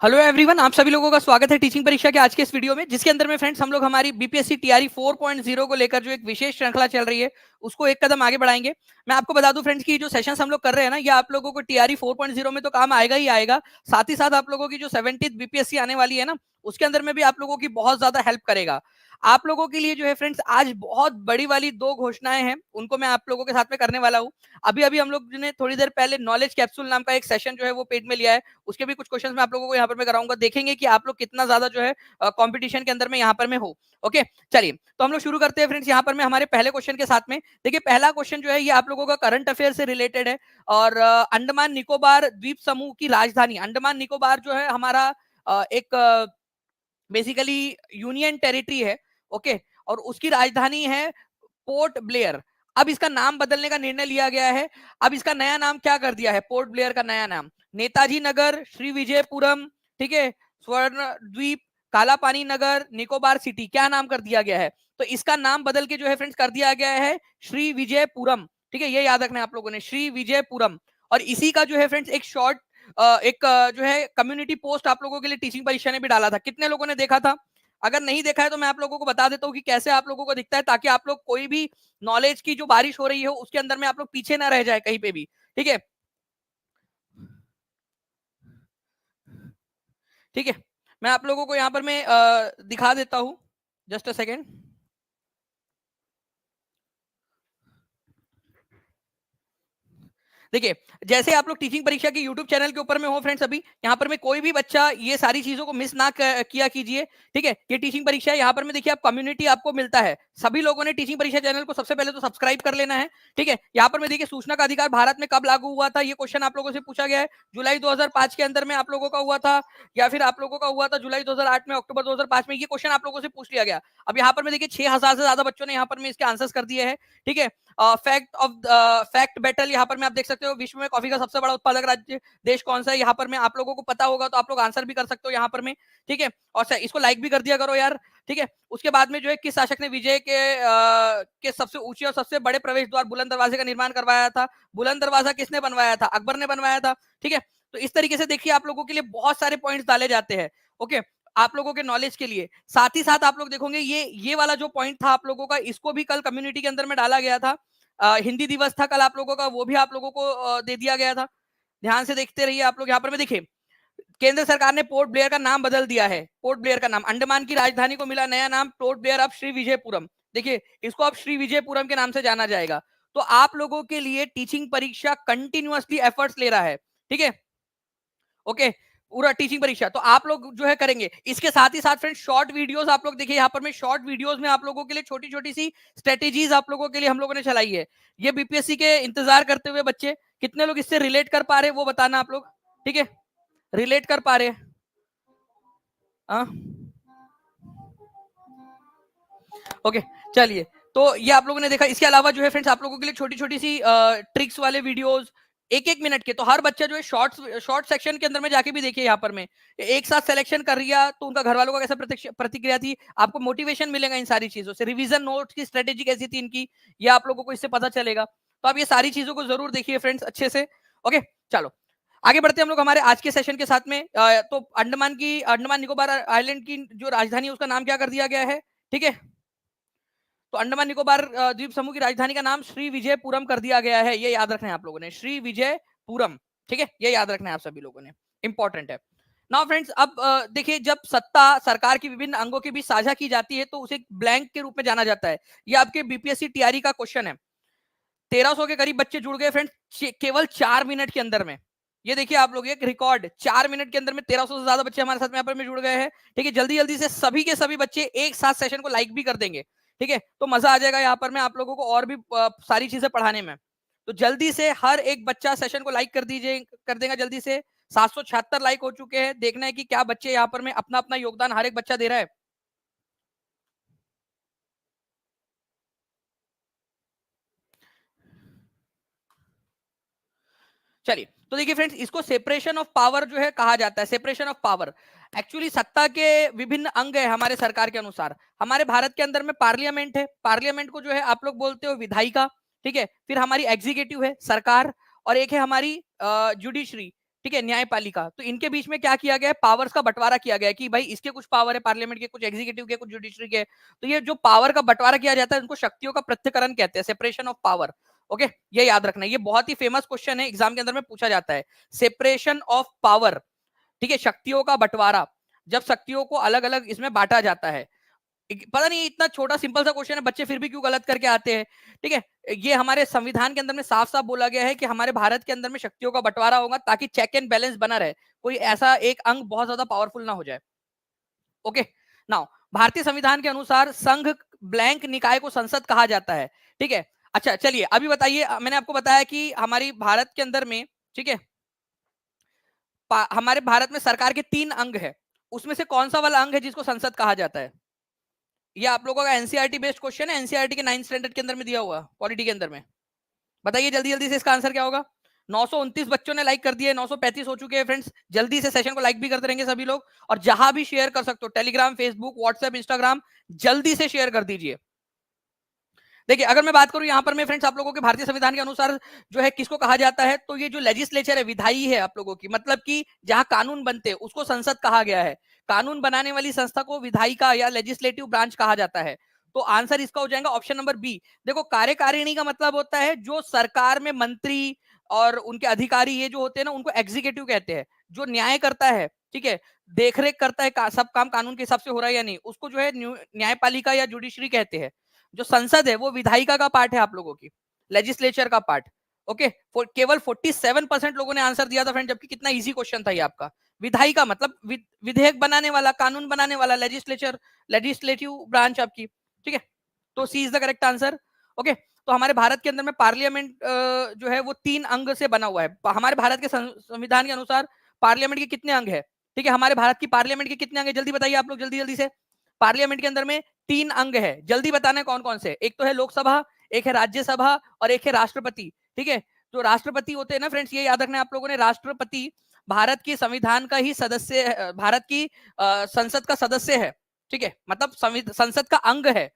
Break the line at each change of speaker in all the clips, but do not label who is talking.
Hello everyone, आप सभी लोगों का स्वागत है टीचिंग परीक्षा के आज के इस वीडियो में, जिसके अंदर में फ्रेंड्स हम लोग हमारी बीपीएससी टीआरई 4.0 को लेकर जो एक विशेष श्रृंखला चल रही है उसको एक कदम आगे बढ़ाएंगे। मैं आपको बता दूं फ्रेंड्स कि जो सेशंस हम लोग कर रहे हैं ना, ये आप लोगों को टीआरई 4.0 में तो काम आएगा ही आएगा, साथ ही साथ आप लोगों की जो 70th बीपीएससी आने वाली है ना, उसके अंदर में भी आप लोगों की बहुत ज्यादा हेल्प करेगा। आप लोगों के लिए जो है फ्रेंड्स आज बहुत बड़ी वाली दो घोषणाएं हैं, उनको मैं आप लोगों के साथ में करने वाला हूँ। अभी अभी हम लोग ने थोड़ी देर पहले नॉलेज कैप्सूल नाम का एक सेशन जो है वो पेड में लिया है, उसके भी कुछ क्वेश्चंस मैं आप लोगों को यहाँ पर मैं कराऊंगा, देखेंगे कि आप लोग कितना ज्यादा जो है कंपटीशन के अंदर में यहाँ पर में हो। ओके, चलिए तो हम लोग शुरू करते हैं फ्रेंड्स यहाँ पर में हमारे पहले क्वेश्चन के साथ में। देखिए पहला क्वेश्चन जो है ये आप लोगों का करंट अफेयर से रिलेटेड है, और अंडमान निकोबार द्वीप समूह की राजधानी, अंडमान निकोबार जो है हमारा एक बेसिकली यूनियन टेरिटरी है। ओके, और उसकी राजधानी है पोर्ट ब्लेयर। अब इसका नाम बदलने का निर्णय लिया गया है। अब इसका नया नाम क्या कर दिया है, पोर्ट ब्लेयर का नया नाम नेताजी नगर, श्री विजयपुरम, ठीक है, स्वर्ण द्वीप, कालापानी नगर, निकोबार सिटी, क्या नाम कर दिया गया है? तो इसका नाम बदल के जो है फ्रेंड्स कर दिया गया है श्री विजयपुरम। ठीक है, ये याद रखना है आप लोगों ने, श्री विजयपुरम। और इसी का जो है फ्रेंड्स एक शॉर्ट जो है कम्युनिटी पोस्ट आप लोगों के लिए टीचिंग परीक्षा ने भी डाला था। कितने लोगों ने देखा था? अगर नहीं देखा है तो मैं आप लोगों को बता देता हूँ कि कैसे आप लोगों को दिखता है, ताकि आप लोग कोई भी नॉलेज की जो बारिश हो रही हो उसके अंदर में आप लोग पीछे ना रह जाए कहीं पे भी। ठीक है, ठीक है, मैं आप लोगों को यहाँ पर मैं दिखा देता हूँ, जस्ट अ सेकेंड। देखिए, जैसे आप लोग टीचिंग परीक्षा के यूट्यूब चैनल के ऊपर में हो फ्रेंड्स, अभी यहाँ पर में कोई भी बच्चा ये सारी चीजों को मिस ना किया कीजिए। ठीक है, ये टीचिंग परीक्षा है, यहाँ पर में देखिए आप कम्युनिटी आपको मिलता है। सभी लोगों ने टीचिंग परीक्षा चैनल को सबसे पहले तो सब्सक्राइब कर लेना है। ठीक है, यहाँ पर में देखिए सूचना का अधिकार भारत में कब लागू हुआ था, ये क्वेश्चन आप लोगों से पूछा गया है। जुलाई 2005 के अंदर में आप लोगों का हुआ था, या फिर आप लोगों का हुआ था जुलाई 2008 में, अक्टूबर 2005 में, ये क्वेश्चन आप लोगों से पूछ लिया गया। अब यहाँ पर में देखिए 6000 से ज्यादा बच्चों ने यहाँ पर में इसके आंसर्स कर दिए हैं। ठीक है, फैक्ट बैटल, यहाँ पर मैं आप देख सकते हो विश्व में कॉफी का सबसे बड़ा उत्पादक राज्य देश कौन सा है, यहाँ पर मैं आप लोगों को पता होगा तो आप लोग आंसर भी कर सकते हो यहाँ पर में। ठीक है, और इसको लाइक भी कर दिया करो यार। ठीक है, उसके बाद में जो है किस शासक ने विजय के सबसे ऊंचे और सबसे बड़े प्रवेश द्वार बुलंद दरवाजे का निर्माण करवाया था? बुलंद दरवाजा किसने बनवाया था? अकबर ने बनवाया था। ठीक है, तो इस तरीके से देखिए आप लोगों के लिए बहुत सारे पॉइंट्स डाले जाते हैं। ओके, आप लोगों के नॉलेज के लिए। साथ ही साथ आप लोग देखोगे ये वाला जो पॉइंट था आप लोगों का, इसको भी कल कम्युनिटी के अंदर में डाला गया था। हिंदी दिवस था कल आप लोगों का, वो भी आप लोगों को दे दिया गया था। ध्यान से देखते रहिए आप लोग। यहाँ पर में देखिए केंद्र सरकार ने पोर्ट ब्लेयर का नाम बदल दिया है। पोर्ट ब्लेयर का नाम, अंडमान की राजधानी को मिला नया नाम पोर्ट ब्लेयर, अब श्री विजयपुरम। देखिए इसको अब श्री विजयपुरम के नाम से जाना जाएगा। तो आप लोगों के लिए टीचिंग परीक्षा कंटिन्यूअसली एफर्ट्स ले रहा है। ठीक है, ओके, पूरा टीचिंग परीक्षा तो आप लोग जो है करेंगे। इसके साथ ही साथ फ्रेंड्स शॉर्ट वीडियोस आप लोग देखिए, यहाँ पर मैं शॉर्ट वीडियोस में आप लोगों के लिए छोटी छोटी सी स्ट्रेटेजीज आप लोगों के लिए हम लोगों ने चलाई है। ये बीपीएससी के इंतजार करते हुए बच्चे कितने लोग इससे रिलेट कर पा रहे हैं वो बताना आप लोग। ठीक है, रिलेट कर पा रहे हैं? हाँ, ओके, चलिए। तो ये आप लोगों ने देखा। इसके अलावा जो है फ्रेंड्स आप लोगों के लिए छोटी छोटी सी ट्रिक्स वाले वीडियोस, एक एक मिनट के, तो हर बच्चा जो है शॉर्ट सेक्शन के अंदर में जाके भी देखिए। यहाँ पर में एक साथ सिलेक्शन कर लिया तो उनका घर वालों का कैसा प्रतिक्रिया थी, आपको मोटिवेशन मिलेगा इन सारी चीजों से। रिवीजन नोट्स की स्ट्रेटेजी कैसी थी इनकी, ये आप लोगों को इससे पता चलेगा। तो आप ये सारी चीजों को जरूर देखिए फ्रेंड्स अच्छे से। ओके, चलो आगे बढ़ते हैं हम लोग हमारे आज के सेशन के साथ में। तो अंडमान निकोबार आइलैंड की जो राजधानी है उसका नाम क्या कर दिया गया है? ठीक है, तो अंडमान निकोबार द्वीप समूह की राजधानी का नाम श्री विजयपुरम कर दिया गया है। ये याद रखना है आप लोगों ने, श्री विजयपुरम। ठीक है, ये याद रखना है आप सभी लोगों ने, इंपॉर्टेंट है। नाउ फ्रेंड्स, अब देखिए जब सत्ता सरकार की विभिन्न अंगों के बीच साझा की जाती है तो उसे ब्लैंक के रूप में जाना जाता है। ये आपके बीपीएससी टीआरई का क्वेश्चन है। 1300 के करीब बच्चे जुड़ गए फ्रेंड्स केवल 4 मिनट के अंदर में। ये देखिए आप लोग, एक रिकॉर्ड 4 मिनट के अंदर में 1300 से ज्यादा बच्चे हमारे साथ में यहाँ पर में जुड़ गए हैं। ठीक है, जल्दी जल्दी से सभी के सभी बच्चे एक साथ सेशन को लाइक भी कर देंगे। ठीक है, तो मजा आ जाएगा यहाँ पर में आप लोगों को और भी सारी चीजें पढ़ाने में। तो जल्दी से हर एक बच्चा सेशन को लाइक कर दीजिए, कर देगा जल्दी से। 776 लाइक हो चुके हैं। देखना है कि क्या बच्चे यहाँ पर में अपना अपना योगदान हर एक बच्चा दे रहा है। चलिए, तो देखिए फ्रेंड्स, इसको सेपरेशन ऑफ पावर जो है कहा जाता है। सेपरेशन ऑफ पावर, एक्चुअली सत्ता के विभिन्न अंग है हमारे सरकार के अनुसार। हमारे भारत के अंदर में पार्लियामेंट है, पार्लियामेंट को जो है आप लोग बोलते हो विधायिका। ठीक है, फिर हमारी एग्जीक्यूटिव है सरकार, और एक है हमारी जुडिशरी, ठीक है, न्यायपालिका। तो इनके बीच में क्या किया गया है, पावर्स का बंटवारा किया गया है कि भाई इसके कुछ पावर है पार्लियामेंट के, कुछ एग्जीक्यूटिव के, कुछ जुडिशरी के। तो ये जो पावर का बंटवारा किया जाता है उनको शक्तियों का पृथक्करण कहते हैं, सेपरेशन ऑफ पावर। ओके, ये याद रखना, ये बहुत ही फेमस क्वेश्चन है, एग्जाम के अंदर में पूछा जाता है, सेपरेशन ऑफ पावर। ठीक है, शक्तियों का बंटवारा, जब शक्तियों को अलग अलग इसमें बांटा जाता है। पता नहीं इतना छोटा सिंपल सा क्वेश्चन है, बच्चे फिर भी क्यों गलत करके आते हैं। ठीक है, ये हमारे संविधान के अंदर में साफ साफ बोला गया है कि हमारे भारत के अंदर में शक्तियों का बंटवारा होगा ताकि चेक एंड बैलेंस बना रहे, कोई ऐसा एक अंग बहुत ज्यादा पावरफुल ना हो जाए। ओके, नाउ भारतीय संविधान के अनुसार संघ ब्लैंक निकाय को संसद कहा जाता है। ठीक है, अच्छा चलिए अभी बताइए, मैंने आपको बताया कि हमारी भारत के अंदर में, ठीक है, हमारे भारत में सरकार के 3 अंग है, उसमें से कौन सा वाला अंग है जिसको संसद कहा जाता है? ये आप लोगों का एनसीईआरटी बेस्ड क्वेश्चन है, एनसीईआरटी के 9th स्टैंडर्ड के अंदर में दिया हुआ, पॉलिटी के अंदर में। बताइए जल्दी जल्दी से इसका आंसर क्या होगा। 929 बच्चों ने लाइक कर दिए, 935 हो चुके हैं फ्रेंड्स। जल्दी से सेशन को लाइक भी करते रहेंगे सभी लोग, और जहां भी शेयर कर सकते हो, टेलीग्राम, फेसबुक, व्हाट्सएप, इंस्टाग्राम, जल्दी से शेयर कर दीजिए। देखिए अगर मैं बात करूं यहां पर मैं फ्रेंड्स आप लोगों के भारतीय संविधान के अनुसार जो है किसको कहा जाता है, तो ये जो लेजिस्लेचर है, विधायी है आप लोगों की, मतलब कि जहां कानून बनते हैं उसको संसद कहा गया है। कानून बनाने वाली संस्था को विधायिका या लेजिस्लेटिव ब्रांच कहा जाता है। तो आंसर इसका हो जाएगा ऑप्शन नंबर बी। देखो कार्यकारिणी का मतलब होता है जो सरकार में मंत्री और उनके अधिकारी ये जो होते हैं ना, उनको एग्जीक्यूटिव कहते हैं। जो न्याय करता है, ठीक है, देखरेख करता है सब काम कानून के हिसाब से हो रहा है या नहीं, उसको जो है न्यायपालिका या जुडिशरी कहते हैं। जो संसद है वो विधायिका का पार्ट है आप लोगों की, लेजिस्लेचर का पार्ट। ओके, केवल 47% लोगों ने आंसर दिया था फ्रेंड, जबकि कितना इजी क्वेश्चन था ये आपका। विधायिका मतलब विधेयक बनाने वाला, कानून बनाने वाला, लेजिस्लेचर, लेजिस्लेटिव ब्रांच आपकी। ठीक है, तो C is the correct answer. Okay, तो हमारे भारत के अंदर में पार्लियामेंट जो है वो 3 अंग से बना हुआ है। हमारे भारत के संविधान के अनुसार पार्लियामेंट के कितने अंग है? ठीक है, हमारे भारत की पार्लियामेंट के कितने अंग है, जल्दी बताइए आप लोग, जल्दी जल्दी से। पार्लियामेंट के अंदर में 3 अंग है, जल्दी बताना है कौन कौन से। एक तो है लोकसभा, एक है राज्यसभा, और एक है राष्ट्रपति। ठीक है, जो राष्ट्रपति होते हैं ना फ्रेंड्स, ये याद रखना है आप लोगों ने, राष्ट्रपति भारत की संविधान का ही सदस्य, भारत की संसद का सदस्य है। ठीक है, मतलब संसद का अंग है।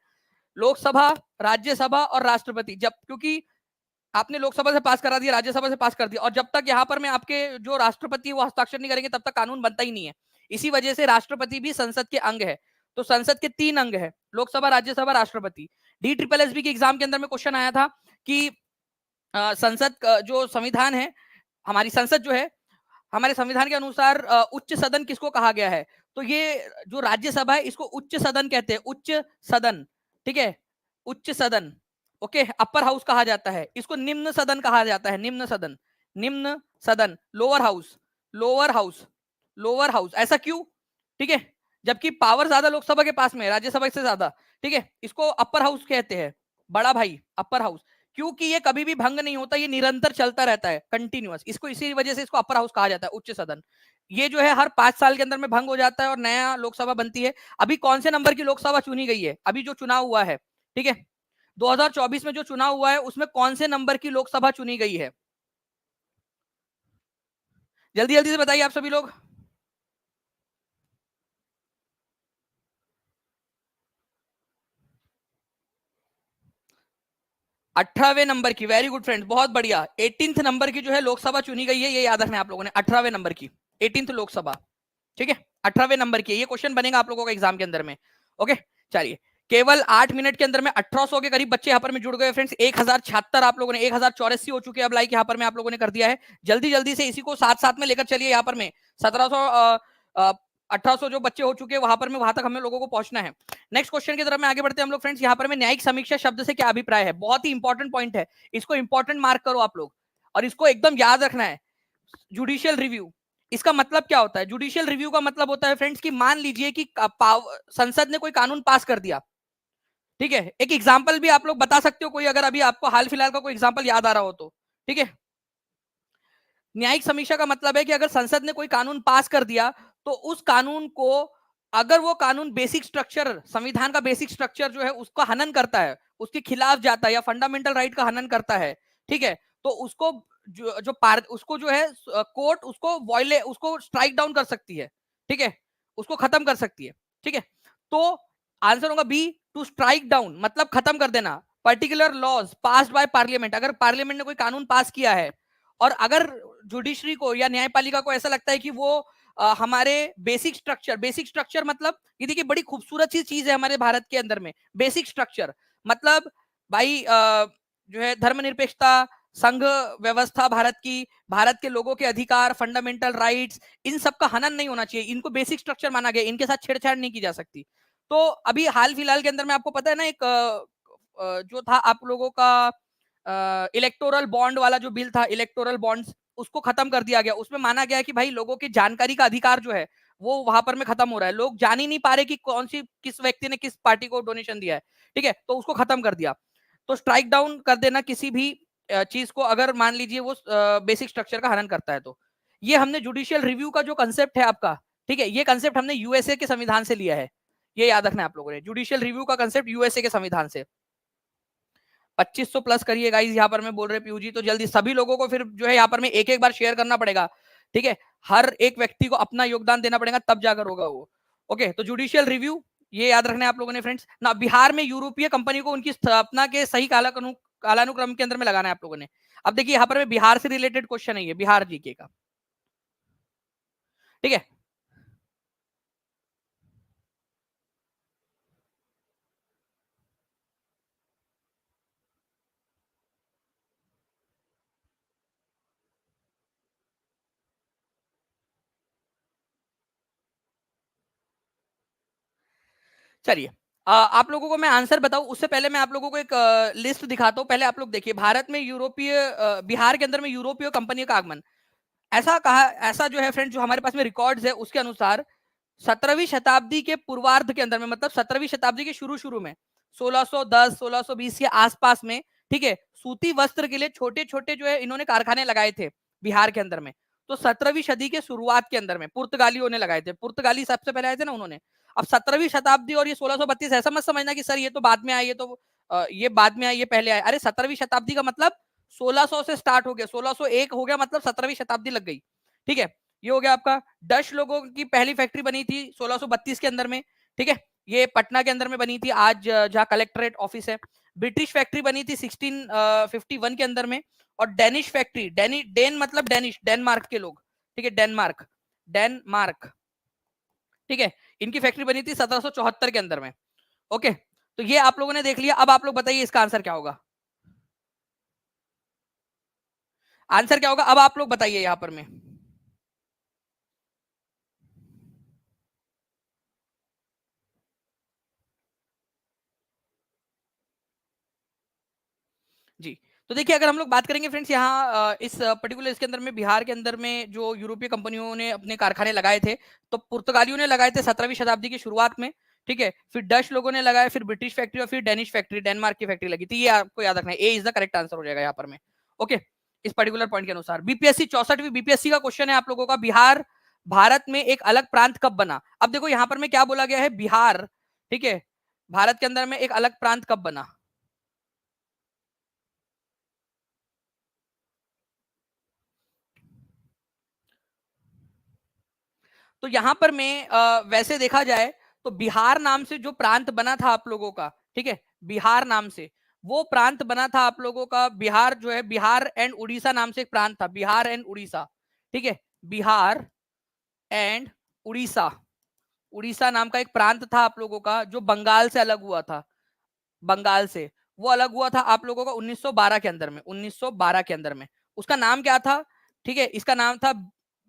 लोकसभा, राज्यसभा और राष्ट्रपति, जब क्योंकि आपने लोकसभा से पास करा दिया, राज्यसभा से पास कर दिया, और जब तक यहाँ पर में आपके जो राष्ट्रपति वो हस्ताक्षर नहीं करेंगे तब तक कानून बनता ही नहीं है। इसी वजह से राष्ट्रपति भी संसद के अंग है। तो संसद के 3 अंग है, लोकसभा, राज्यसभा, राष्ट्रपति। DSSB के एग्जाम के अंदर में क्वेश्चन आया था कि संसद जो संविधान है, हमारी संसद जो है, हमारे संविधान के अनुसार उच्च सदन किसको कहा गया है? तो ये जो राज्यसभा है इसको उच्च सदन कहते हैं, उच्च सदन। ठीक है, उच्च सदन। ओके, अपर हाउस कहा जाता है इसको, निम्न सदन कहा जाता है, निम्न सदन, निम्न सदन, lower house, lower house, lower house. ऐसा क्यों? ठीक है, जबकि पावर ज्यादा लोकसभा के पास में है, राज्यसभा से ज्यादा। ठीक है, इसको अपर हाउस कहते हैं, बड़ा भाई, अपर हाउस। क्योंकि ये कभी भी भंग नहीं होता, ये निरंतर चलता रहता है, कंटिन्यूअस। इसको इसी वजह से इसको अपर हाउस कहा जाता है, उच्च सदन। ये जो है हर 5 साल के अंदर में भंग हो जाता है और नया लोकसभा बनती है। अभी कौन से नंबर की लोकसभा चुनी गई है? अभी जो चुनाव हुआ है, ठीक है, 2024 में जो चुनाव हुआ है उसमें कौन से नंबर की लोकसभा चुनी गई है? जल्दी जल्दी से बताइए आप सभी लोग। 18वें नंबर की, वेरी गुड फ्रेंड्स, बहुत बढ़िया। 18th नंबर की जो है लोकसभा चुनी गई है, ये याद रखना है आप लोगों ने, 18वें नंबर की, 18th लोकसभा। ठीक है, 18वें नंबर की, ये क्वेश्चन बनेगा आप लोगों का एग्जाम के अंदर में। ओके, चलिए, केवल 8 मिनट के अंदर में 1800 के करीब बच्चे यहाँ पर में जुड़ गए फ्रेंड्स। 1076 आप लोगों ने, 1084 हो चुके हैं अब लाइक यहाँ पर में आप लोगों ने कर दिया है। जल्दी जल्दी से इसी को साथ साथ में लेकर चलिए, यहाँ पर में 1700 1800 जो बच्चे हो चुके हैं वहां पर में, वहां तक हमें लोगों को पहुंचना है। नेक्स्ट क्वेश्चन की तरफ में आगे बढ़ते हैं हम लोग फ्रेंड्स। यहाँ पर में न्यायिक समीक्षा शब्द से क्या अभिप्राय है? बहुत ही इंपॉर्टेंट पॉइंट है, इसको इंपॉर्टेंट मार्क करो आप लोग, और इसको एकदम याद रखना है। जुडिशियल रिव्यू, इसका मतलब क्या होता है? जुडिशियल रिव्यू का मतलब होता है फ्रेंड्स कि मान लीजिए कि संसद ने कोई कानून पास कर दिया। ठीक है, एक एग्जांपल भी आप लोग बता सकते हो कोई, अगर अभी आपको हाल फिलहाल का कोई एग्जांपल याद आ रहा हो तो। ठीक है, न्यायिक समीक्षा का मतलब है कि अगर संसद ने कोई कानून पास कर दिया तो उस कानून को, अगर वो कानून बेसिक स्ट्रक्चर, संविधान का बेसिक स्ट्रक्चर जो है उसका हनन करता है, उसके खिलाफ जाता है, या फंडामेंटल राइट का हनन करता है, ठीक है, तो उसको उसको जो है कोर्ट उसको उसको स्ट्राइक डाउन कर सकती है। ठीक है, उसको खत्म कर सकती है। ठीक है, तो आंसर होगा बी, टू स्ट्राइक डाउन मतलब खत्म कर देना। Particular laws passed by parliament, अगर पार्लियामेंट ने कोई कानून पास किया है और अगर जुडिशरी को या न्यायपालिका को ऐसा लगता है कि वो हमारे बेसिक स्ट्रक्चर मतलब ये देखिए बड़ी खूबसूरत सी चीज है हमारे भारत के अंदर में, बेसिक स्ट्रक्चर मतलब भाई जो है धर्मनिरपेक्षता, संघ व्यवस्था भारत की, भारत के लोगों के अधिकार, फंडामेंटल राइट्स, इन सब का हनन नहीं होना चाहिए, इनको बेसिक स्ट्रक्चर माना गया, इनके साथ छेड़छाड़ नहीं की जा सकती। तो अभी हाल फिलहाल के अंदर में आपको पता है ना, एक जो था आप लोगों का इलेक्टोरल बॉन्ड वाला जो बिल था, इलेक्टोरल बॉन्ड्स, उसको खत्म कर दिया गया। उसमें माना गया कि भाई लोगों की जानकारी का अधिकार जो है वो वहां पर में खत्म हो रहा है, लोग जान ही नहीं पा रहे कि कौन सी किस व्यक्ति ने किस पार्टी को डोनेशन दिया है, ठीक है, तो उसको खत्म कर दिया। तो स्ट्राइक डाउन कर देना किसी भी चीज को, अगर मान लीजिए वो बेसिक स्ट्रक्चर का हनन करता है तो। ये हमने जुडिशियल रिव्यू का जो कंसेप्ट है आपका, ठीक है, ये कंसेप्ट हमने यूएसए के संविधान से लिया है, ये याद रखना है आप लोगों ने, जुडिशियल रिव्यू का कंसेप्ट यूएसए के संविधान से। 2500 प्लस करिए गाइस, यहाँ पर मैं बोल रहे पीयू जी, तो जल्दी सभी लोगों को फिर जो है यहाँ पर मैं एक एक बार शेयर करना पड़ेगा, ठीक है, हर एक व्यक्ति को अपना योगदान देना पड़ेगा तब जाकर होगा वो। ओके, तो जुडिशियल रिव्यू ये याद रखना है आप लोगों ने फ्रेंड्स ना। बिहार में यूरोपीय कंपनी को उनकी स्थापना के सही कालानुक्रम के अंदर में लगाना है आप लोगों ने। अब देखिए यहाँ पर मैं बिहार से रिलेटेड क्वेश्चन है, ये बिहार जीके का, ठीक है। चलिए आप लोगों को मैं आंसर बताऊं उससे पहले मैं आप लोगों को एक लिस्ट दिखाता हूं। पहले आप लोग देखिए, भारत में यूरोपीय बिहार के अंदर में यूरोपीय कंपनियों का आगमन, ऐसा कहा, ऐसा जो है फ्रेंड जो हमारे पास में रिकॉर्ड्स है उसके अनुसार 17वीं शताब्दी के पूर्वार्ध के अंदर में, मतलब 17वीं शताब्दी के शुरू शुरू में 1610 1620 के आसपास में, ठीक है, सूती वस्त्र के लिए छोटे छोटे जो है इन्होंने कारखाने लगाए थे बिहार के अंदर में। तो 17वीं सदी के शुरुआत के अंदर में पुर्तगालियों ने लगाए थे, पुर्तगाली सबसे पहले आए थे ना उन्होंने। अब 17वीं शताब्दी और ये 1632 ऐसा मत समझना कि सर ये तो बाद में आए, ये तो ये बाद में आए, ये पहले आए। अरे 17वीं शताब्दी का मतलब 1600 से स्टार्ट हो गया, 1601 हो गया, मतलब 17वीं शताब्दी लग गई, ठीक है। ये हो गया आपका। डच लोगों की पहली फैक्ट्री बनी थी 1632 के अंदर में, ठीक है, ये पटना के अंदर में बनी थी, आज जहाँ कलेक्ट्रेट ऑफिस है। ब्रिटिश फैक्ट्री बनी थी 1651 के अंदर में। और डेनिश फैक्ट्री, डेन मतलब डेनिश, डेनमार्क के लोग, ठीक है, डेनमार्क, डेनमार्क, ठीक है, इनकी फैक्ट्री बनी थी 1774 के अंदर में। ओके, तो ये आप लोगों ने देख लिया। अब आप लोग बताइए इसका आंसर क्या होगा, आंसर क्या होगा अब आप लोग बताइए यहां पर में। जी, तो देखिए अगर हम लोग बात करेंगे फ्रेंड्स यहाँ इस पर्टिकुलर इसके अंदर में, बिहार के अंदर में जो यूरोपीय कंपनियों ने अपने कारखाने लगाए थे, तो पुर्तगालियों ने लगाए थे 17वीं शताब्दी की शुरुआत में, ठीक है, फिर डच लोगों ने लगाए, फिर ब्रिटिश फैक्ट्री और फिर डेनिश फैक्ट्री, डेनमार्क की फैक्ट्री लगी थी। ये आपको याद रखना है, ए इज द करेक्ट आंसर हो जाएगा यहाँ पर में। ओके, इस पर्टिकुलर पॉइंट के अनुसार बीपीएससी 64वीं बीपीएससी का क्वेश्चन है आप लोगों का, बिहार भारत में एक अलग प्रांत कब बना। अब देखो यहाँ पर में क्या बोला गया है, बिहार, ठीक है, भारत के अंदर में एक अलग प्रांत कब बना। तो यहां पर मैं वैसे देखा जाए तो बिहार नाम से जो प्रांत बना था आप लोगों का, ठीक है, बिहार नाम से वो प्रांत बना था आप लोगों का, बिहार जो है, बिहार एंड उड़ीसा नाम से एक प्रांत था, बिहार एंड उड़ीसा, ठीक है, बिहार एंड उड़ीसा, उड़ीसा नाम का एक प्रांत था आप लोगों का जो बंगाल से अलग हुआ था, बंगाल से वो अलग हुआ था आप लोगों का 1912 के अंदर में, 1912 के अंदर में। उसका नाम क्या था, ठीक है, इसका नाम था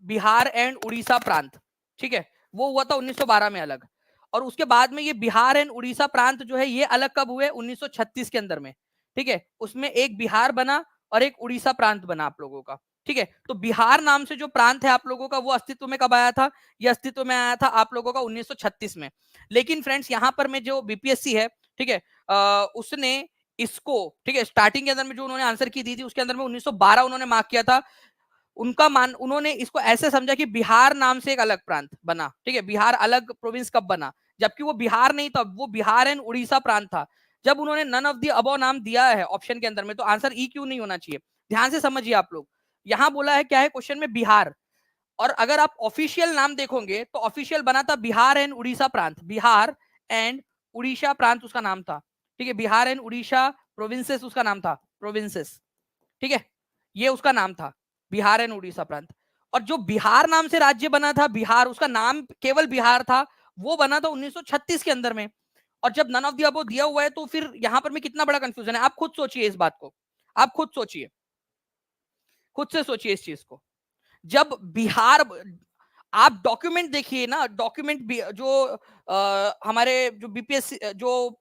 बिहार एंड उड़ीसा प्रांत, ठीक है, वो हुआ था 1912 में अलग। और उसके बाद में ये बिहार एंड उड़ीसा प्रांत जो है ये अलग कब हुए, 1936 के अंदर में, ठीक है, उसमें एक बिहार बना और एक उड़ीसा प्रांत बना आप लोगों का, ठीक है। तो बिहार नाम से जो प्रांत है आप लोगों का वो अस्तित्व में कब आया था, ये अस्तित्व में आया था आप लोगों का 1936 में। लेकिन फ्रेंड्स यहाँ पर में जो बीपीएससी है, ठीक है, उसने इसको, ठीक है, स्टार्टिंग के अंदर में जो उन्होंने आंसर की दी थी उसके अंदर में 1912 उन्होंने मार्क किया था। उनका मान, उन्होंने इसको ऐसे समझा कि बिहार नाम से एक अलग प्रांत बना, ठीक है, बिहार अलग प्रोविंस कब बना, जबकि वो बिहार नहीं था, वो बिहार एंड उड़ीसा प्रांत था। जब उन्होंने नन ऑफ दी अबव नाम दिया है ऑप्शन के अंदर में, तो आंसर ई क्यों नहीं होना चाहिए। ध्यान से समझिए आप लोग, यहां बोला है क्या है क्वेश्चन में, बिहार, और अगर आप ऑफिशियल नाम देखोगे तो ऑफिशियल बना था बिहार एंड उड़ीसा प्रांत, बिहार एंड उड़ीसा प्रांत उसका नाम था, ठीक है, बिहार एंड उड़ीसा प्रोविंसेस उसका नाम था, प्रोविंसेस, ठीक है, ये उसका नाम था। बिहार एंड उड़ीसा प्रांत। और जो बिहार नाम से राज्य बना था, बिहार उसका नाम केवल बिहार था, वो बना था 1936 के अंदर में। और जब नन ऑफ द अबव दिया हुआ है तो फिर यहां पर में कितना बड़ा कंफ्यूजन है, आप खुद सोचिए इस बात को, आप खुद सोचिए, खुद से सोचिए इस चीज को। जब बिहार, आप डॉक्यूमेंट देखिए ना, डॉक्यूमेंट जो हमारे जो बीपीएससी जो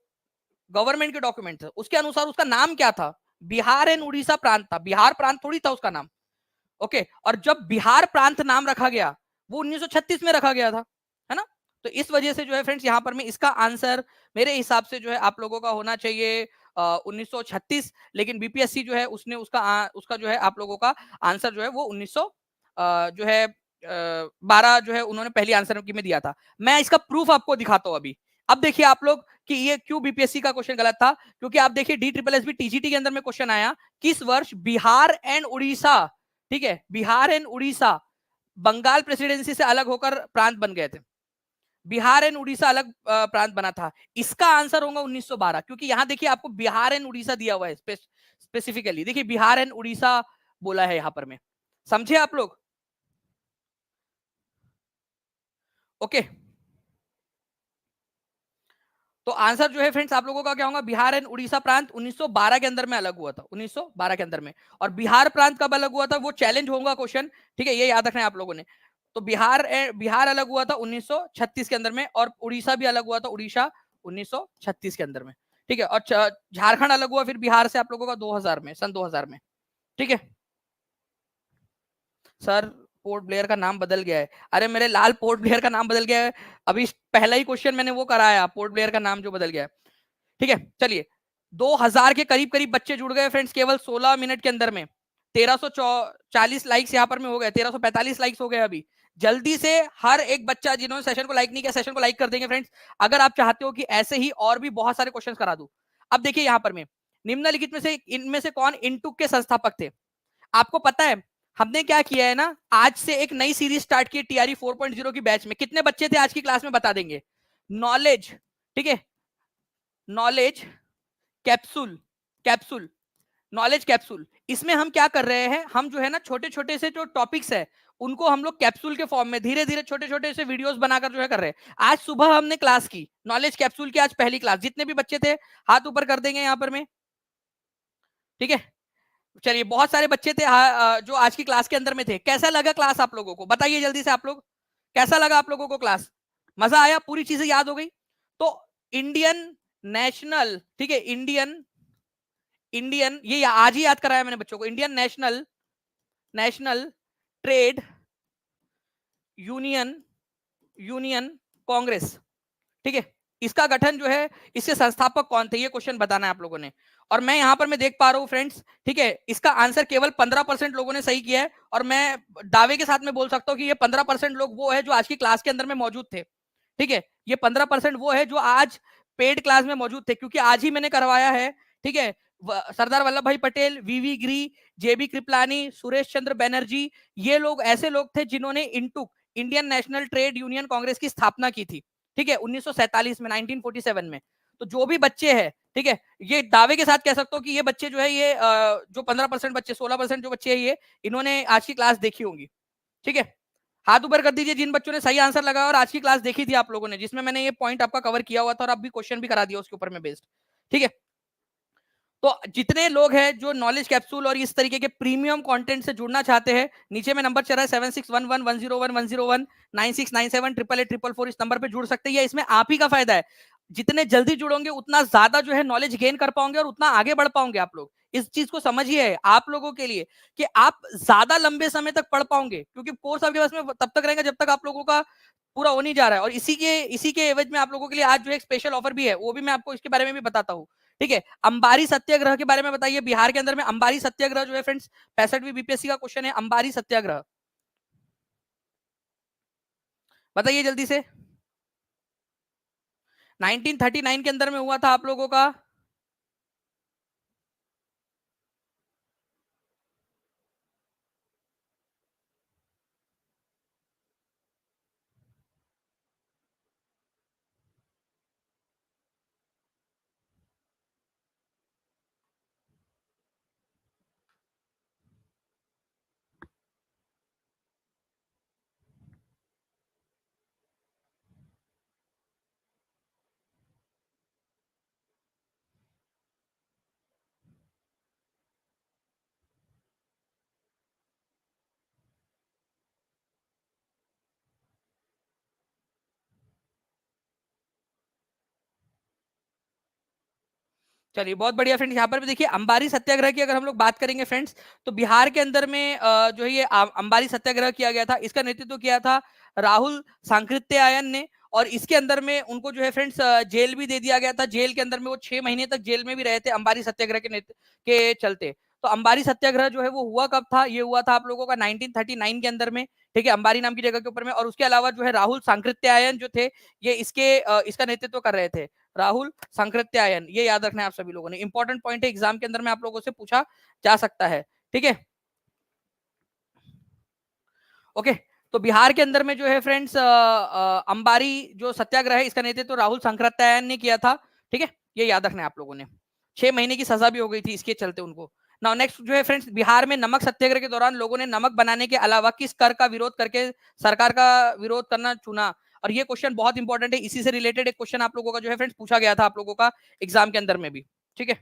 गवर्नमेंट के डॉक्यूमेंट थे उसके अनुसार उसका नाम क्या था, बिहार एंड उड़ीसा प्रांत था, बिहार प्रांत थोड़ी था उसका नाम। ओके, और जब बिहार प्रांत नाम रखा गया वो 1936 में रखा गया था, है ना। तो इस वजह से जो है फ्रेंड्स यहाँ पर में इसका आंसर मेरे हिसाब से जो है आप लोगों का होना चाहिए 1936। लेकिन बीपीएससी जो है उसने उसका जो है आप लोगों का आंसर जो है वो 1900 जो है 12 जो है उन्होंने पहली आंसर की में दिया था। मैं इसका प्रूफ आपको दिखाता हूँ अभी। अब देखिए आप लोग कि ये क्यों बीपीएससी का क्वेश्चन गलत था, क्योंकि आप देखिए D triple S B TGT के अंदर में क्वेश्चन आया, किस वर्ष बिहार एंड उड़ीसा, ठीक है, बिहार एंड उड़ीसा बंगाल प्रेसिडेंसी से अलग होकर प्रांत बन गए थे। बिहार एंड उड़ीसा अलग प्रांत बना था। इसका आंसर होगा 1912, क्योंकि यहां देखिए आपको बिहार एंड उड़ीसा दिया हुआ है स्पेसिफिकली, देखिए बिहार एंड उड़ीसा बोला है यहां पर में, समझे आप लोग। ओके, तो आंसर जो है फ्रेंड्स आप लोगों का क्या होगा, बिहार एंड उड़ीसा प्रांत 1912 के अंदर में अलग हुआ था, 1912 के अंदर में। और बिहार प्रांत कब अलग हुआ था, वो चैलेंज होगा क्वेश्चन, ठीक है, ये याद रखना है आप लोगों ने। तो बिहार अलग हुआ था 1936 के अंदर में, और उड़ीसा भी अलग हुआ था, उड़ीसा 1936 के अंदर में, ठीक है। और झारखंड अलग हुआ फिर बिहार से आप लोगों का 2000 में, सन 2000 में, ठीक है। सर पोर्ट ब्लेयर का नाम बदल गया है, अरे मेरे लाल पोर्ट ब्लेयर का नाम बदल गया है, अभी पहला ही क्वेश्चन मैंने वो कराया, पोर्ट ब्लेयर का नाम जो बदल गया है, ठीक है। चलिए, 2000 के करीब करीब बच्चे जुड़ गए फ्रेंड्स केवल 16 मिनट के अंदर में, 1340 लाइक्स यहाँ पर में हो गए, 1345 लाइक्स हो गए अभी। जल्दी से हर एक बच्चा जिन्होंने सेशन को लाइक नहीं किया, सेशन को लाइक कर देंगे फ्रेंड्स, अगर आप चाहते हो कि ऐसे ही और भी बहुत सारे क्वेश्चन करा दूं। अब देखिए यहाँ पर में निम्नलिखित में से इनमें से कौन इंटुक के संस्थापक थे, आपको पता है हमने क्या किया है ना, आज से एक नई सीरीज स्टार्ट की टीआरई 4.0 की बैच में, कितने बच्चे थे आज की क्लास में बता देंगे, नॉलेज, ठीक है, knowledge capsule, capsule, knowledge capsule. इसमें हम क्या कर रहे हैं, हम जो है ना छोटे छोटे से जो टॉपिक्स है उनको हम लोग कैप्सूल के फॉर्म में धीरे धीरे छोटे छोटे से वीडियोस बनाकर जो है कर रहे हैं। आज सुबह हमने क्लास की नॉलेज कैप्सूल की, आज पहली क्लास, जितने भी बच्चे थे हाथ ऊपर कर देंगे यहाँ पर में, ठीक है। चलिए बहुत सारे बच्चे थे जो आज की क्लास के अंदर में थे। कैसा लगा क्लास आप लोगों को, बताइए जल्दी से आप लोग, कैसा लगा आप लोगों को क्लास, मजा आया, पूरी चीजें याद हो गई। तो इंडियन नेशनल, ठीक है, इंडियन इंडियन ये आज ही याद कराया मैंने बच्चों को, Indian national, national trade union, union Congress, ठीक है, इसका गठन जो है, इसके संस्थापक कौन थे, ये क्वेश्चन बताना है आप लोगों ने। और मैं यहां पर मैं देख पा रहा हूं फ्रेंड्स, ठीक है, इसका आंसर केवल 15% लोगों ने सही किया है, और मैं दावे के साथ में बोल सकता हूं कि ये 15% लोग वो है जो आज की क्लास के अंदर में मौजूद थे, ठीक है। ये 15% वो है जो आज पेड क्लास में मौजूद थे, क्योंकि आज ही मैंने करवाया है, ठीक है। सरदार वल्लभ भाई पटेल, वीवी गिरी, जेबी कृपलानी, सुरेश चंद्र बैनर्जी, ये लोग ऐसे लोग थे जिन्होंने into Indian national trade union Congress की स्थापना की थी, ठीक है, 1947 में, 1947 में। तो जो भी बच्चे हैं, ठीक है, ये दावे के साथ कह सकता हूँ कि ये बच्चे जो है ये जो 15% बच्चे, 16% जो बच्चे हैं ये, इन्होंने आज की क्लास देखी होंगी, ठीक है। हाथ ऊपर कर दीजिए जिन बच्चों ने सही आंसर लगाया और आज की क्लास देखी थी आप लोगों ने, जिसमें मैंने ये पॉइंट आपका कवर किया हुआ था और अभी क्वेश्चन भी करा दिया उसके ऊपर में बेस्ड, ठीक है। तो जितने लोग हैं जो नॉलेज कैप्सूल और इस तरीके के प्रीमियम कंटेंट से जुड़ना चाहते हैं, नीचे में नंबर चल रहा है 7611101101, 9697 888 444, इस नंबर पे जुड़ सकते हैं। इसमें आप ही का फायदा है, जितने जल्दी जुड़ोगे उतना ज्यादा जो है नॉलेज गेन कर पाओगे और उतना आगे बढ़ पाओगे आप लोग। इस चीज को समझिए आप लोगों के लिए कि आप ज्यादा लंबे समय तक पढ़ पाओगे, क्योंकि कोर्स आपके पास में तब तक रहेगा जब तक आप लोगों का पूरा हो नहीं जा रहा है। और इसी के एवज में आप लोगों के लिए आज जो एक स्पेशल ऑफर भी है, वो भी मैं आपको इसके बारे में भी बताता हूँ, ठीक है। अंबारी सत्याग्रह के बारे में बताइए, बिहार के अंदर में अंबारी सत्याग्रह जो है फ्रेंड्स 65वीं बीपीएससी का क्वेश्चन है, अंबारी सत्याग्रह, बताइए जल्दी से। 1939 के अंदर में हुआ था आप लोगों का, चलिए बहुत बढ़िया फ्रेंड्स। यहाँ पर भी देखिए अंबारी सत्याग्रह की अगर हम लोग बात करेंगे फ्रेंड्स, तो बिहार के अंदर में जो है ये अंबारी सत्याग्रह किया गया था, इसका नेतृत्व किया था राहुल सांकृत्यायन ने। और इसके अंदर में उनको जो है फ्रेंड्स जेल भी दे दिया गया था। जेल के अंदर में वो 6 महीने तक जेल में भी रहे थे अंबारी सत्याग्रह के चलते। तो अंबारी सत्याग्रह जो है वो हुआ कब था? ये हुआ था आप लोगों का 1939 के अंदर में, ठीक है, अंबारी नाम की जगह के ऊपर में। और उसके अलावा जो है राहुल सांकृत्यायन जो थे, ये इसका नेतृत्व कर रहे थे, राहुल सांकृत्यायन। ये याद रखना है आप सभी लोगों ने, इंपॉर्टेंट पॉइंट है, एग्जाम के अंदर में आप लोगों से पूछा जा सकता है, ठीक है। ओके, तो बिहार के अंदर में जो है फ्रेंड्स अंबारी जो सत्याग्रह है, इसका नेतृत्व तो राहुल सांकृत्यायन ने किया था, ठीक है। ये याद रखना है आप लोगों ने। 6 महीने की सजा भी हो गई थी इसके चलते उनको। नाउ नेक्स्ट जो है फ्रेंड्स, बिहार में नमक सत्याग्रह के दौरान लोगों ने नमक बनाने के अलावा किस कर का विरोध करके सरकार का विरोध करना चुना? और ये क्वेश्चन बहुत इंपॉर्टेंट है, इसी से रिलेटेड एक क्वेश्चन आप लोगों का जो है फ्रेंड्स पूछा गया था आप लोगों का एग्जाम के अंदर में भी, ठीक है।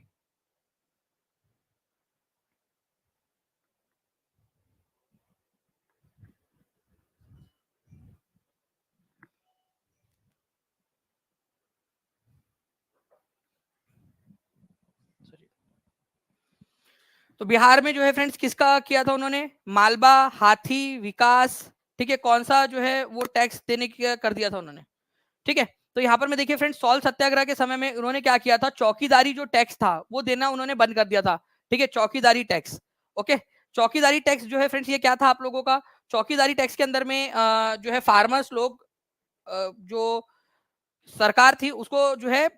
तो बिहार में जो है फ्रेंड्स किसका किया था उन्होंने? मालवा, हाथी, विकास, ठीक है, कौन सा जो है वो टैक्स देने की कर दिया था उन्होंने, ठीक है। तो यहाँ पर मैं देखिए फ्रेंड्स, सॉल्ट सत्याग्रह के समय में उन्होंने क्या किया था? चौकीदारी जो टैक्स था वो देना उन्होंने बंद कर दिया था, ठीक है, चौकीदारी टैक्स। ओके, चौकीदारी टैक्स जो है फ्रेंड्स ये क्या था आप लोगों का? चौकीदारी टैक्स के अंदर में जो है फार्मर्स लोग, जो सरकार थी उसको जो है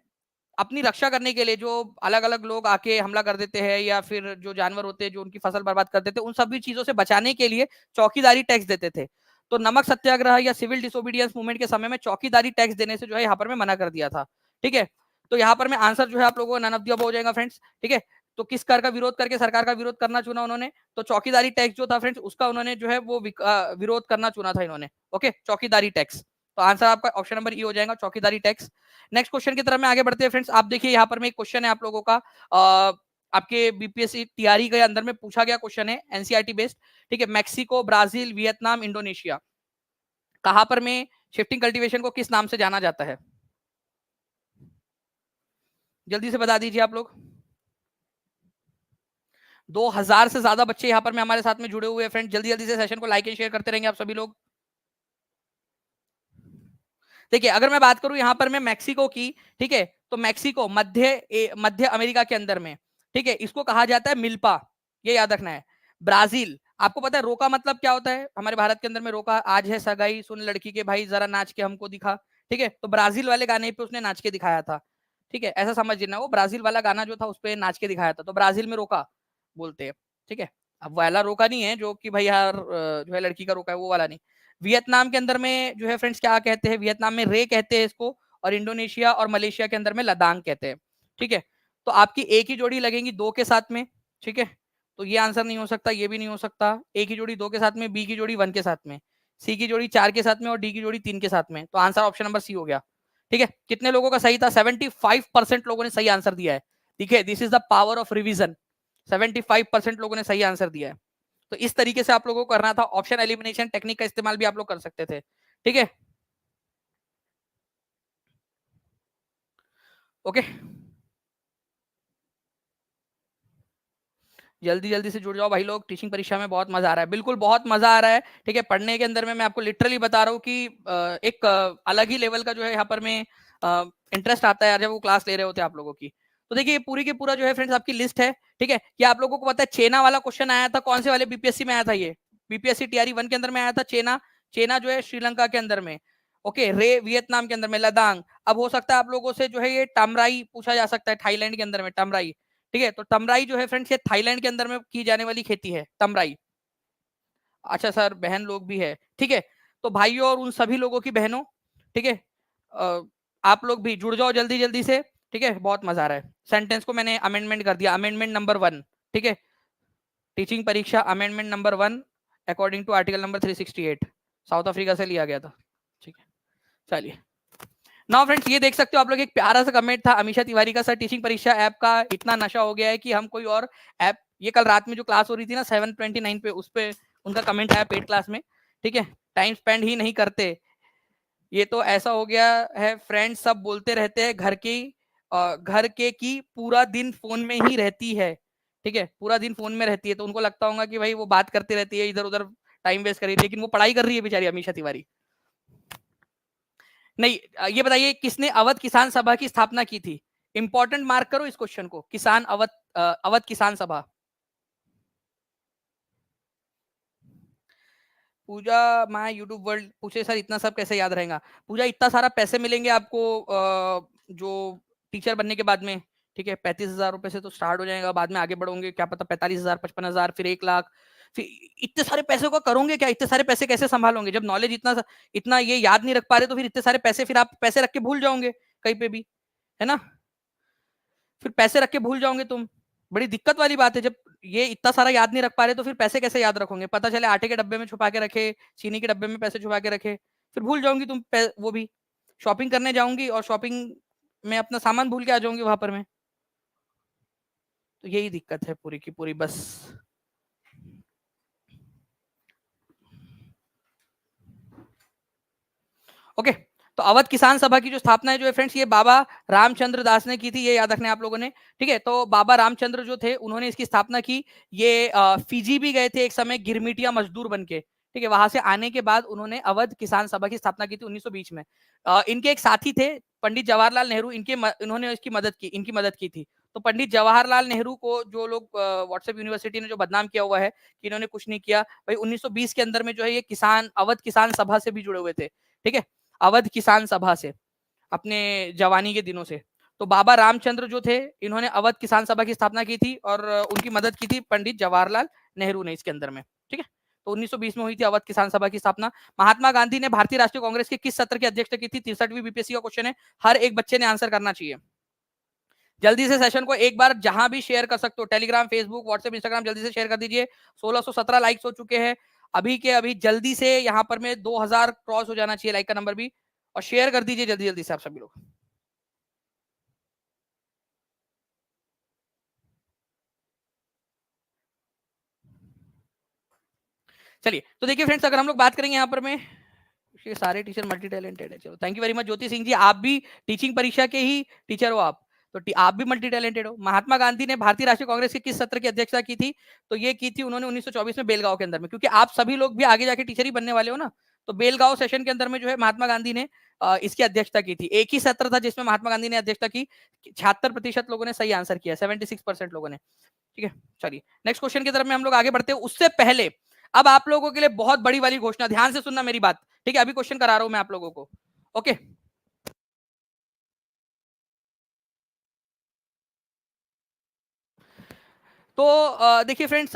अपनी रक्षा करने के लिए, जो अलग अलग लोग आके हमला कर देते हैं या फिर जो जानवर होते हैं जो उनकी फसल बर्बाद कर देते हैं, उन सभी चीजों से बचाने के लिए चौकीदारी टैक्स देते थे। तो नमक सत्याग्रह या सिविल डिसोबीडियंस मूवमेंट के समय में चौकीदारी टैक्स देने से जो है यहाँ पर मैं मना कर दिया था, ठीक है। तो यहाँ पर मैं आंसर जो है आप लोगों को नन ऑफ द अबव हो जाएगा फ्रेंड्स, ठीक है। तो किस कर का विरोध करके सरकार का विरोध करना चुना उन्होंने? तो चौकीदारी टैक्स जो था फ्रेंड्स, उसका उन्होंने जो है वो विरोध करना चुना था इन्होंने। ओके, चौकीदारी टैक्स। तो आंसर आपका ऑप्शन नंबर ई हो जाएगा, चौकीदारी टैक्स। नेक्स्ट क्वेश्चन की तरफ में आगे बढ़ते हैं फ्रेंड्स। आप देखिए यहाँ पर में एक क्वेश्चन है आप लोगों का, आपके बीपीएससी तैयारी के अंदर में पूछा गया क्वेश्चन है, एनसीईआरटी बेस्ड, ठीक है। मैक्सिको, ब्राजील, वियतनाम, इंडोनेशिया, कहां पर में शिफ्टिंग कल्टीवेशन को किस नाम से जाना जाता है? जल्दी से बता दीजिए आप लोग। 2000 से ज्यादा बच्चे यहाँ पर में हमारे साथ में जुड़े हुए हैं फ्रेंड। जल्दी जल्दी से सेशन को लाइक एंड शेयर करते रहेंगे आप सभी लोग। देखिए अगर मैं बात करूं यहाँ पर मैं मैक्सिको की, ठीक है, तो मैक्सिको मध्य अमेरिका के अंदर में, ठीक है, इसको कहा जाता है मिल्पा, ये याद रखना है। ब्राजील, आपको पता है रोका मतलब क्या होता है? हमारे भारत के अंदर में रोका, आज है सगाई, सुन लड़की के भाई जरा नाच के हमको दिखा, ठीक है। तो ब्राजील वाले गाने पे उसने नाच के दिखाया था, ठीक है, ऐसा समझ लेना। वो ब्राजील वाला गाना जो था उस पर नाच के दिखाया था, तो ब्राजील में रोका बोलते हैं, ठीक है। अब वाला रोका नहीं है जो कि भाई यार जो है लड़की का रोका है, वो वाला नहीं। वियतनाम के अंदर में जो है फ्रेंड्स क्या कहते हैं? वियतनाम में रे कहते हैं इसको, और इंडोनेशिया और मलेशिया के अंदर में लदांग कहते हैं, ठीक है। तो आपकी एक ही जोड़ी लगेंगी दो के साथ में, ठीक है। तो ये आंसर नहीं हो सकता, ये भी नहीं हो सकता। एक ही जोड़ी दो के साथ में, बी की जोड़ी 1 के साथ में, सी की जोड़ी 4 के साथ में और डी की जोड़ी 3 के साथ में। तो आंसर ऑप्शन नंबर सी हो गया, ठीक है। कितने लोगों का सही था? 75% लोगों ने सही आंसर दिया है, ठीक है। This is the power of revision, 75% लोगों ने सही आंसर दिया है। तो इस तरीके से आप लोगों को करना था। ऑप्शन एलिमिनेशन टेक्निक का इस्तेमाल भी आप लोग कर सकते थे, ठीक है। ओके, जल्दी जल्दी से जुड़ जाओ भाई लोग, टीचिंग परीक्षा में बहुत मजा आ रहा है, बिल्कुल बहुत मजा आ रहा है, ठीक है। पढ़ने के अंदर में मैं आपको लिटरली बता रहा हूँ कि एक अलग ही लेवल का जो है यहाँ पर में इंटरेस्ट आता है यार जब वो क्लास ले रहे होते हैं आप लोगों की। तो देखिए पूरी की पूरा जो है फ्रेंड्स आपकी लिस्ट है, ठीक है। क्या आप लोगों को पता है चेना वाला क्वेश्चन आया था? कौन से वाले बीपीएससी में आया था? ये बीपीएससी टीआरई 1 के अंदर में आया था चेना। चेना जो है श्रीलंका के अंदर में, ओके। रे वियतनाम के अंदर में, लदांग। अब हो सकता है आप लोगों से जो है ये टमराई पूछा जा सकता है, थाईलैंड के अंदर में टमराई, ठीक है। तो टमराई जो है फ्रेंड्स ये थाईलैंड के अंदर में की जाने वाली खेती है, टमराई। अच्छा सर बहन लोग भी है, ठीक है। तो भाइयों और उन सभी लोगों की बहनों, ठीक है, आप लोग भी जुड़ जाओ जल्दी जल्दी से, ठीक है। बहुत मजा आ रहा है। सेंटेंस को मैंने अमेंडमेंट कर दिया, अमेंडमेंट नंबर 1, ठीक है। Teaching Pariksha amendment number 1 according to article number 368 South Africa से लिया गया था, ठीक है। चलिए नाउ फ्रेंड्स ये देख सकते हो आप लोग, एक प्यारा सा कमेंट था अमीशा तिवारी का, सर टीचिंग परीक्षा ऐप का इतना नशा हो गया है कि हम कोई और ऐप, ये कल रात में जो क्लास हो रही थी ना 729 पे, उस पे उनका कमेंट आया पेड क्लास में, ठीक है। टाइम स्पेंड ही नहीं करते, ये तो ऐसा हो गया है, फ्रेंड्स सब बोलते रहते हैं घर की घर के की पूरा दिन फोन में ही रहती है, ठीक है, पूरा दिन फोन में रहती है, तो उनको लगता होगा कि भाई वो बात करती रहती है, इधर उधर टाइम वेस्ट कर रही है, लेकिन वो पढ़ाई कर रही है बेचारी अमीषा तिवारी। नहीं, ये बताइए किसने अवध किसान सभा की स्थापना की थी? इंपॉर्टेंट मार्क करो इस क्वेश्चन को, किसान अवध, अवध किसान सभा। पूजा माय यूट्यूब वर्ल्ड पूछे सर इतना सब कैसे याद रहेगा? पूजा इतना सारा पैसे मिलेंगे आपको जो टीचर बनने के बाद में, ठीक है, 35,000 रुपए से तो स्टार्ट हो जाएगा, बाद में आगे बढ़ोगे क्या पता 45,000, 55,000, फिर 1 लाख, फिर इतने सारे पैसे को करोगे क्या? इतने सारे पैसे कैसे संभालोगे? जब नॉलेज इतना इतना ये याद नहीं रख पा रहे तो फिर इतने सारे पैसे, फिर आप पैसे रख के भूल जाओगे कहीं पे भी, है ना? फिर पैसे रख के भूल जाओगे तुम, बड़ी दिक्कत वाली बात है। जब ये इतना सारा याद नहीं रख पा रहे तो फिर पैसे कैसे याद रखोगे? पता चले आटे के डब्बे में छुपा के रखे, चीनी के डब्बे में पैसे छुपा के रखे, फिर भूल जाऊंगी तुम वो भी। शॉपिंग करने जाऊंगी और शॉपिंग में अपना सामान भूल के आ जाऊंगी वहां पर मैं। तो यही दिक्कत है पूरी की पूरी बस। ओके, तो अवध किसान सभा की जो स्थापना है जो है फ्रेंड्स, ये बाबा रामचंद्र दास ने की थी, ये याद रखना है आप लोगों ने, ठीक है। तो बाबा रामचंद्र जो थे उन्होंने इसकी स्थापना की। ये फिजी भी गए थे एक समय गिरमिटिया मजदूर बन के, ठीक है, वहां से आने के बाद उन्होंने अवध किसान सभा की स्थापना की थी 1920 में। इनके एक साथी थे पंडित जवाहरलाल नेहरू, इन्होंने इसकी मदद की, इनकी मदद की थी। तो पंडित जवाहरलाल नेहरू को जो लोग व्हाट्सएप यूनिवर्सिटी ने जो बदनाम किया हुआ है कि इन्होंने कुछ नहीं किया, भाई 1920 के अंदर में जो है ये किसान अवध किसान सभा से भी जुड़े हुए थे, ठीक है, अवध किसान सभा से अपने जवानी के दिनों से। तो बाबा रामचंद्र जो थे इन्होंने अवध किसान सभा की स्थापना की थी और उनकी मदद की थी पंडित जवाहरलाल नेहरू ने इसके अंदर में, ठीक है। तो 1920 में हुई थी अवध किसान सभा की स्थापना। महात्मा गांधी ने भारतीय राष्ट्रीय कांग्रेस के किस सत्र की अध्यक्षता की थी? 63वीं बीपीएससी का क्वेश्चन है, हर एक बच्चे ने आंसर करना चाहिए। जल्दी से सेशन को एक बार जहां भी शेयर कर सकते हो, टेलीग्राम, फेसबुक, व्हाट्सएप, इंस्टाग्राम, जल्दी से शेयर कर दीजिए। 1617 लाइक्स हो चुके हैं अभी के अभी। जल्दी से यहाँ पर में 2000 क्रॉस हो जाना चाहिए लाइक का नंबर भी, और शेयर कर दीजिए जल्दी जल्दी से आप सभी लोग। चलिए, तो देखिए फ्रेंड्स, अगर हम लोग बात करेंगे यहाँ पर में, ये सारे टीचर मल्टी टैलेंटेड है। चलो, thank you very much Jyoti Singh ji, आप भी टीचिंग परीक्षा के ही टीचर हो आप, तो आप भी मल्टी टैलेंटेड हो। महात्मा गांधी ने भारतीय राष्ट्रीय कांग्रेस के किस सत्र की अध्यक्षता की थी? तो ये की थी उन्होंने 1924 में बेलगांव के अंदर में, क्योंकि आप सभी लोग भी आगे जाके टीचर ही बनने वाले हो ना। तो बेलगांव सेशन के अंदर में जो है महात्मा गांधी ने इसकी अध्यक्षता की थी। एक ही सत्र था जिसमें महात्मा गांधी ने अध्यक्षता की। 76% लोगों ने सही आंसर किया, 76% लोगों ने, ठीक है। चलिए, नेक्स्ट क्वेश्चन की तरफ में हम लोग आगे बढ़ते हैं। उससे पहले अब आप लोगों के लिए बहुत बड़ी वाली घोषणा, ध्यान से सुनना मेरी बात, ठीक है। अभी क्वेश्चन करा रहा हूं मैं आप लोगों को, ओके। तो देखिए फ्रेंड्स,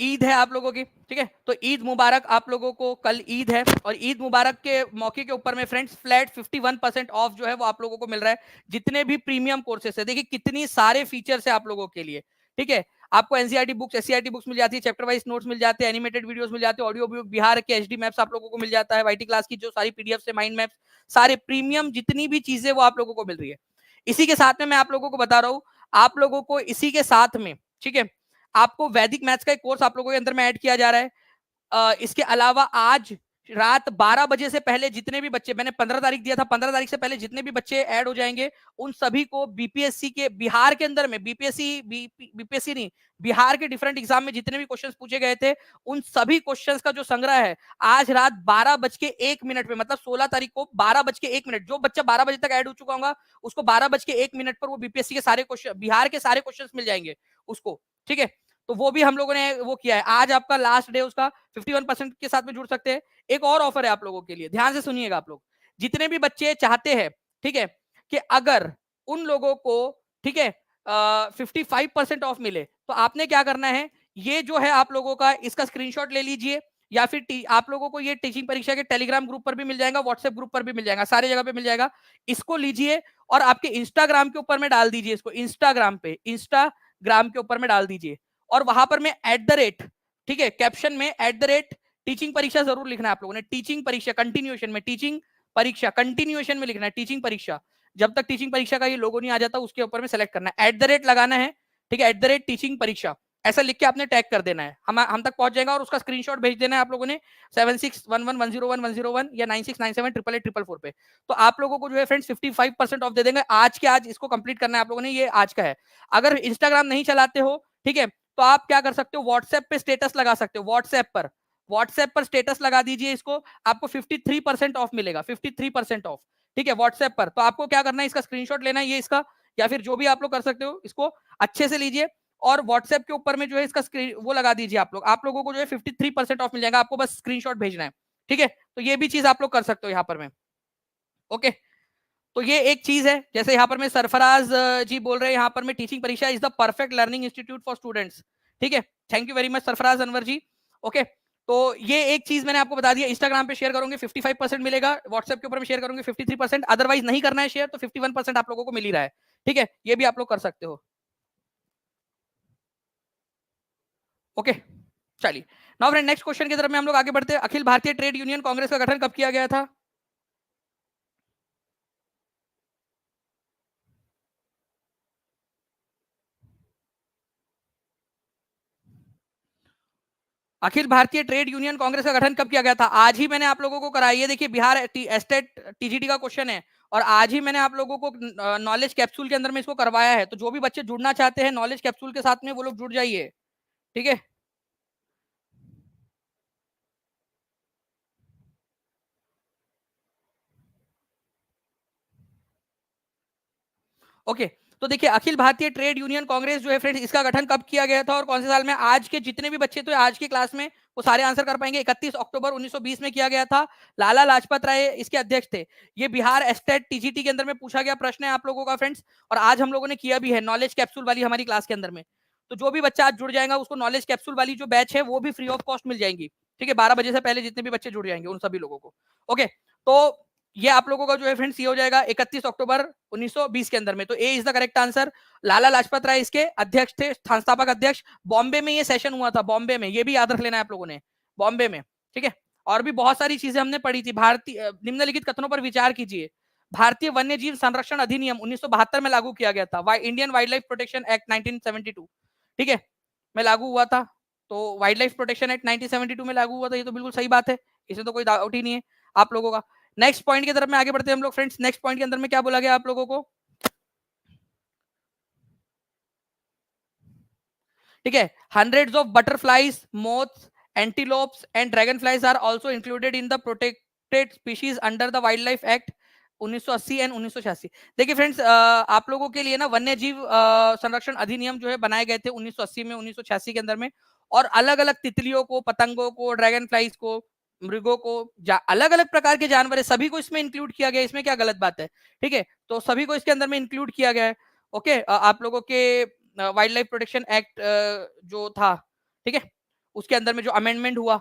ईद है आप लोगों की, ठीक है। तो ईद मुबारक आप लोगों को, कल ईद है, और ईद मुबारक के मौके के ऊपर में फ्रेंड्स फ्लैट 51% ऑफ जो है वो आप लोगों को मिल रहा है, जितने भी प्रीमियम कोर्सेस है। देखिए कितनी सारे फीचर्स है आप लोगों के लिए, ठीक है। आपको एनसीईआरटी बुक्स, एससीईआरटी बुक्स मिल जाती है, चैप्टर वाइज नोट्स मिल जाते हैं, एनिमेटेड वीडियोस मिल जाते हैं, ऑडियो बुक, बिहार के एचडी मैप्स आप लोगों को मिल जाता है, वाईटी क्लास की जो सारी पीडीएफ से माइंड मैप्स, सारे प्रीमियम जितनी भी चीजें वो आप लोगों को मिल रही है। इसी के साथ में मैं आप लोगों को बता रहा हूं, आप लोगों को इसी के साथ में, ठीक है, आपको वैदिक मैथ्स का एक कोर्स आप लोगों के अंदर में ऐड किया जा रहा है। इसके अलावा आज रात 12 बजे से पहले जितने भी बच्चे, मैंने 15 तारीख दिया था, 15 तारीख से पहले जितने भी बच्चे ऐड हो जाएंगे उन सभी को बीपीएससी के, बिहार के अंदर में, बीपीएससी नहीं, बिहार के डिफरेंट एग्जाम में जितने भी क्वेश्चंस पूछे गए थे उन सभी क्वेश्चंस का जो संग्रह है, आज रात 12:01 में, मतलब 16 तारीख को 12:01, जो बच्चा 12 बजे तक ऐड हो चुका होगा उसको 12:01 पर वो बीपीएससी के सारे क्वेश्चन, बिहार के सारे क्वेश्चन मिल जाएंगे उसको, ठीक है। तो वो भी हम लोगों ने वो किया है, आज आपका लास्ट डे उसका, 51% के साथ में जुड़ सकते हैं। एक और ऑफर है आप लोगों के लिए, ध्यान से सुनिएगा आप लोग, जितने भी बच्चे चाहते हैं, ठीक है, कि अगर उन लोगों को, ठीक है, 55% ऑफ मिले, तो आपने क्या करना है, ये जो है आप लोगों का इसका स्क्रीनशॉट ले लीजिए, या फिर आप लोगों को ये टीचिंग परीक्षा के टेलीग्राम ग्रुप पर भी मिल जाएगा, व्हाट्सएप ग्रुप पर भी मिल जाएगा, सारे जगह पे मिल जाएगा। इसको लीजिए और आपके इंस्टाग्राम के ऊपर में डाल दीजिए, इसको इंस्टाग्राम के ऊपर में डाल दीजिए, और वहां पर में @ ठीक है, कैप्शन में @ टीचिंग परीक्षा जरूर लिखना है आप लोगों ने, टीचिंग परीक्षा कंटिन्यूएशन में, टीचिंग परीक्षा कंटिन्यूएशन में लिखना है, टीचिंग परीक्षा। जब तक टीचिंग परीक्षा का ये लोगो नहीं आ जाता उसके ऊपर में सेलेक्ट करना है, @ लगाना है, ठीक है, टीचिंग परीक्षा, ऐसा लिख के आपने टैग कर देना है, हम तक पहुंच जाएगा और उसका स्क्रीनशॉट भेज देना है आप लोगों ने 7611101101 या 9697884444 पे। तो आप लोगों को जो है फ्रेंड्स 55% ऑफ दे देंगे। आज के आज इसको कंप्लीट करना है आप लोगों ने, ये आज का है। अगर इंस्टाग्राम नहीं चलाते हो, ठीक है, तो आप क्या कर सकते हो, व्हाट्सएप पे स्टेटस लगा सकते हो। व्हाट्सएप पर स्टेटस लगा दीजिए इसको, आपको 53% ऑफ मिलेगा, 53% ऑफ, ठीक है, व्हाट्सएप पर। तो आपको क्या करना है, इसका स्क्रीनशॉट लेना है ये इसका, या फिर जो भी आप लोग कर सकते हो इसको अच्छे से लीजिए और व्हाट्सएप के ऊपर में जो है इसका स्क्रीन वो लगा दीजिए आप लोगों को जो है 53% ऑफ मिल जाएगा। आपको बस स्क्रीनशॉट भेजना है, ठीक है। तो ये भी चीज आप लोग कर सकते हो यहाँ पर में, ओके। तो ये एक चीज है। जैसे यहाँ पर में सरफराज जी बोल रहे हैं यहाँ पर में Teaching Pariksha is the perfect learning institute for students, ठीक है, thank you very much Sarfaraz Anwar ji, okay. तो ये एक चीज मैंने आपको बता दिया, इंस्टाग्राम पे शेयर करोगे 55% मिलेगा, व्हाट्सएप के ऊपर में शेयर करोगे 53%, अदरवाइज नहीं करना है शेयर तो 51% आप लोगों को मिल ही रहा है, ठीक है, ये भी आप लोग कर सकते हो, ओके। चलिए नाउ फ्रेंड नेक्स्ट क्वेश्चन की तरफ में हम लोग आगे बढ़ते हैं। अखिल भारतीय ट्रेड यूनियन कांग्रेस का गठन कब किया गया था? अखिल भारतीय ट्रेड यूनियन कांग्रेस का गठन कब किया गया था? आज ही मैंने आप लोगों को कराई है, देखिए बिहार एस्टेट टीजीटी का क्वेश्चन है और आज ही मैंने आप लोगों को नॉलेज कैप्सूल के अंदर में इसको करवाया है। तो जो भी बच्चे जुड़ना चाहते हैं नॉलेज कैप्सूल के साथ में वो लोग जुड़ जाइए, ठीक है, ओके। तो देखिए अखिल भारतीय ट्रेड यूनियन कांग्रेस जो है फ्रेंड्स, इसका गठन कब किया गया था और कौन से साल में? आज के जितने भी बच्चे तो आज की क्लास में वो सारे आंसर कर पाएंगे। 31 अक्टूबर 1920 में किया गया था। लाला लाजपत राय इसके अध्यक्ष थे। ये बिहार एस्टेट टीजीटी के अंदर में पूछा गया प्रश्न है आप लोगों का फ्रेंड्स, और आज हम लोगों ने किया भी है नॉलेज कैप्सूल वाली हमारी क्लास के अंदर में। तो जो भी बच्चा आज जुड़ जाएगा उसको नॉलेज कैप्सूल वाली जो बैच है वो भी फ्री ऑफ कॉस्ट मिल जाएंगी, ठीक है, 12 बजे से पहले जितने भी बच्चे जुड़ जाएंगे उन सभी लोगों को, ओके। तो ये आप लोगों का जो है फ्रेंड्स ये हो जाएगा 31 अक्टूबर 1920 के अंदर में। तो ए is the correct answer. Lala Lajpat Rai इसके अध्यक्ष थे, संस्थापक अध्यक्ष। बॉम्बे में ये सेशन हुआ था, बॉम्बे में, ये भी याद रख लेना है आप लोगों ने, बॉम्बे में, ठीक है। और भी बहुत सारी चीजें हमने पढ़ी थी। भारतीय निम्नलिखित कथनों पर विचार कीजिए। भारतीय वन्य जीव संरक्षण अधिनियम 1972 में लागू किया गया था। Indian wild life protection act 1972, ठीक है, में लागू हुआ था। तो वाइल्ड लाइफ प्रोटेक्शन एक्ट 1972 में लागू हुआ था, ये तो बिल्कुल सही बात है, इसमें तो कोई डाउट ही नहीं है आप लोगों का। नेक्स्ट पॉइंट की तरफ में आगे बढ़ते हैं हम लोग फ्रेंड्स। नेक्स्ट पॉइंट के अंदर में क्या बोला गया आप लोगों को, ठीक है, hundreds of butterflies, moths, antelopes and dragonflies are also included in the protected species under the wildlife act 1980 and 1986। देखिए फ्रेंड्स, आप लोगों के लिए ना वन्य जीव संरक्षण अधिनियम जो है बनाए गए थे 1980 में, 1986 के अंदर में। और अलग अलग तितलियों को, पतंगों को, ड्रैगन फ्लाइज को, मृगों को, अलग अलग प्रकार के जानवर है, सभी को इसमें इंक्लूड किया गया है। इसमें क्या गलत बात है, ठीक है, तो सभी को इसके अंदर में इंक्लूड किया गया है, ओके। आप लोगों के वाइल्ड लाइफ प्रोटेक्शन एक्ट जो था, ठीक है, उसके अंदर में जो अमेंडमेंट हुआ,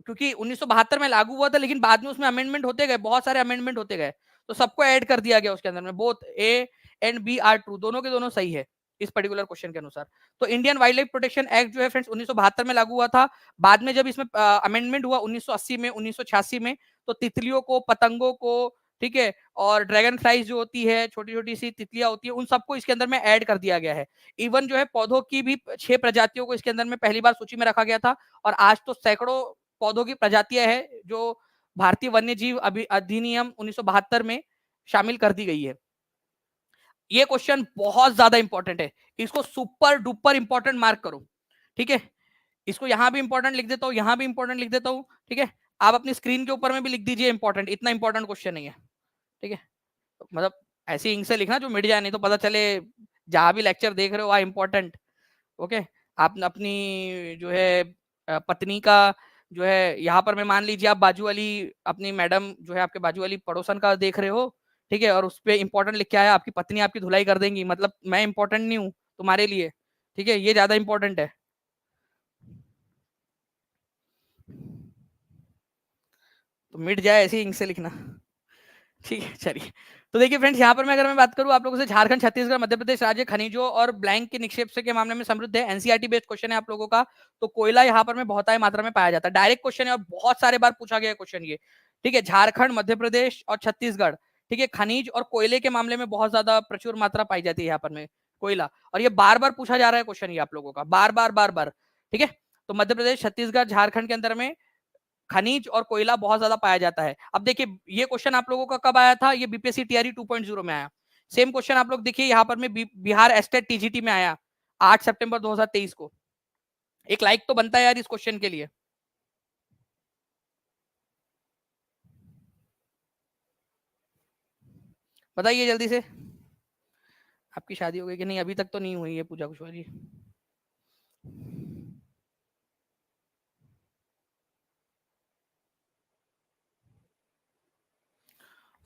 क्योंकि 1972 में लागू हुआ था लेकिन बाद में उसमें अमेंडमेंट होते गए, बहुत सारे अमेंडमेंट होते गए, तो सबको ऐड कर दिया गया उसके अंदर में। Both A and B are true, दोनों के दोनों सही है इस पर्टिकुलर क्वेश्चन के अनुसार। तो Indian wild life protection act जो है फ्रेंड्स 1972 में लागू हुआ था। बाद में जब इसमें अमेंडमेंट हुआ 1980 में, 1986 में, तो तितलियों को, पतंगों को, ठीक है, और ड्रैगन फ्लाइज जो होती है, छोटी छोटी सी तितलियां होती है, उन सबको इसके अंदर में ऐड कर दिया गया है। इवन जो है पौधों की भी 6 प्रजातियों को इसके अंदर में पहली बार सूची में रखा गया था, और आज तो सैकड़ों पौधों की प्रजातियां हैं जो भारतीय वन्य जीव अधिनियम 1972 में शामिल कर दी गई है। ये क्वेश्चन बहुत ज्यादा इंपॉर्टेंट है, इसको सुपर डुपर इंपॉर्टेंट मार्क करो, ठीक है। इसको यहां भी इंपॉर्टेंट लिख देता हूं, यहां भी इंपॉर्टेंट लिख देता हूं, ठीक है। आप अपनी स्क्रीन के ऊपर में भी लिख दीजिए इंपॉर्टेंट, इतना इंपॉर्टेंट क्वेश्चन नहीं है, ठीक है। मतलब ऐसी इंक से लिखना जो मिट जाए, नहीं तो पता चले जहां भी लेक्चर देख रहे हो वहां इंपॉर्टेंट, ओके। आप अपनी जो है पत्नी का जो है यहाँ पर मैं मान लीजिए आप बाजू वाली अपनी मैडम जो है आपके बाजू वाली पड़ोसन का देख रहे हो, ठीक है, और उस पर इंपॉर्टेंट लिख के आया, आपकी पत्नी आपकी धुलाई कर देंगी, मतलब मैं इंपॉर्टेंट नहीं हूँ तुम्हारे लिए, ठीक है, ये ज्यादा इंपॉर्टेंट है। तो मिट जाए ऐसी इंक से लिखना, ठीक है। चलिए, तो देखिए फ्रेंड्स, यहाँ पर मैं अगर मैं बात करूँ आप लोगों से, झारखंड, छत्तीसगढ़, मध्य प्रदेश राज्य खनिजों और ब्लैंक के निक्षेप से के मामले में समृद्ध है। एनसीईआरटी बेस्ड क्वेश्चन है आप लोगों का। तो कोयला यहाँ पर में बहुत मात्रा में पाया जाता है, डायरेक्ट क्वेश्चन है और बहुत सारे बार पूछा गया क्वेश्चन ये, ठीक है। झारखंड, मध्य प्रदेश और छत्तीसगढ़, ठीक है, खनिज और कोयले के मामले में बहुत ज्यादा प्रचुर मात्रा पाई जाती है यहाँ पर में। कोयला। और ये बार बार पूछा जा रहा है क्वेश्चन, ये आप लोगों का बार बार बार बार, ठीक है। तो मध्य प्रदेश, छत्तीसगढ़, झारखंड के अंदर में खनिज और कोयला बहुत ज्यादा पाया जाता है। अब देखिए ये क्वेश्चन आप लोगों का कब आया था, ये बीपीएससी टीआरई 2.0 में आया। सेम क्वेश्चन आप लोग देखिए यहाँ पर में बिहार एस्टेट टीजीटी में आया 8 सितंबर 2023 को। एक लाइक तो बनता है यार इस क्वेश्चन के लिए। बताइए जल्दी से, आपकी शादी हो गई कि नहीं? अभी तक तो नहीं हुई है पूजा कुशवाहा जी।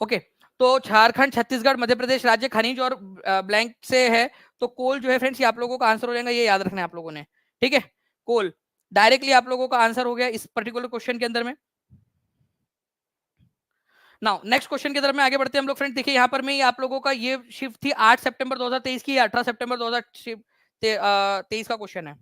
ओके, तो झारखंड, छत्तीसगढ़, मध्य प्रदेश राज्य खनिज और ब्लैंक से है, तो कोल जो है फ्रेंड्स ये आप लोगों का आंसर हो जाएगा, ये याद रखना है आप लोगों ने, ठीक है। कोल डायरेक्टली आप लोगों का आंसर हो गया इस पर्टिकुलर क्वेश्चन के अंदर में। नाउ नेक्स्ट क्वेश्चन की तरफ में आगे बढ़ते हैं हम लोग फ्रेंड। देखिए यहाँ पर में आप लोगों का ये शिफ्ट थी 8 सितंबर 2023 की, 18 सितंबर 2023 का क्वेश्चन है।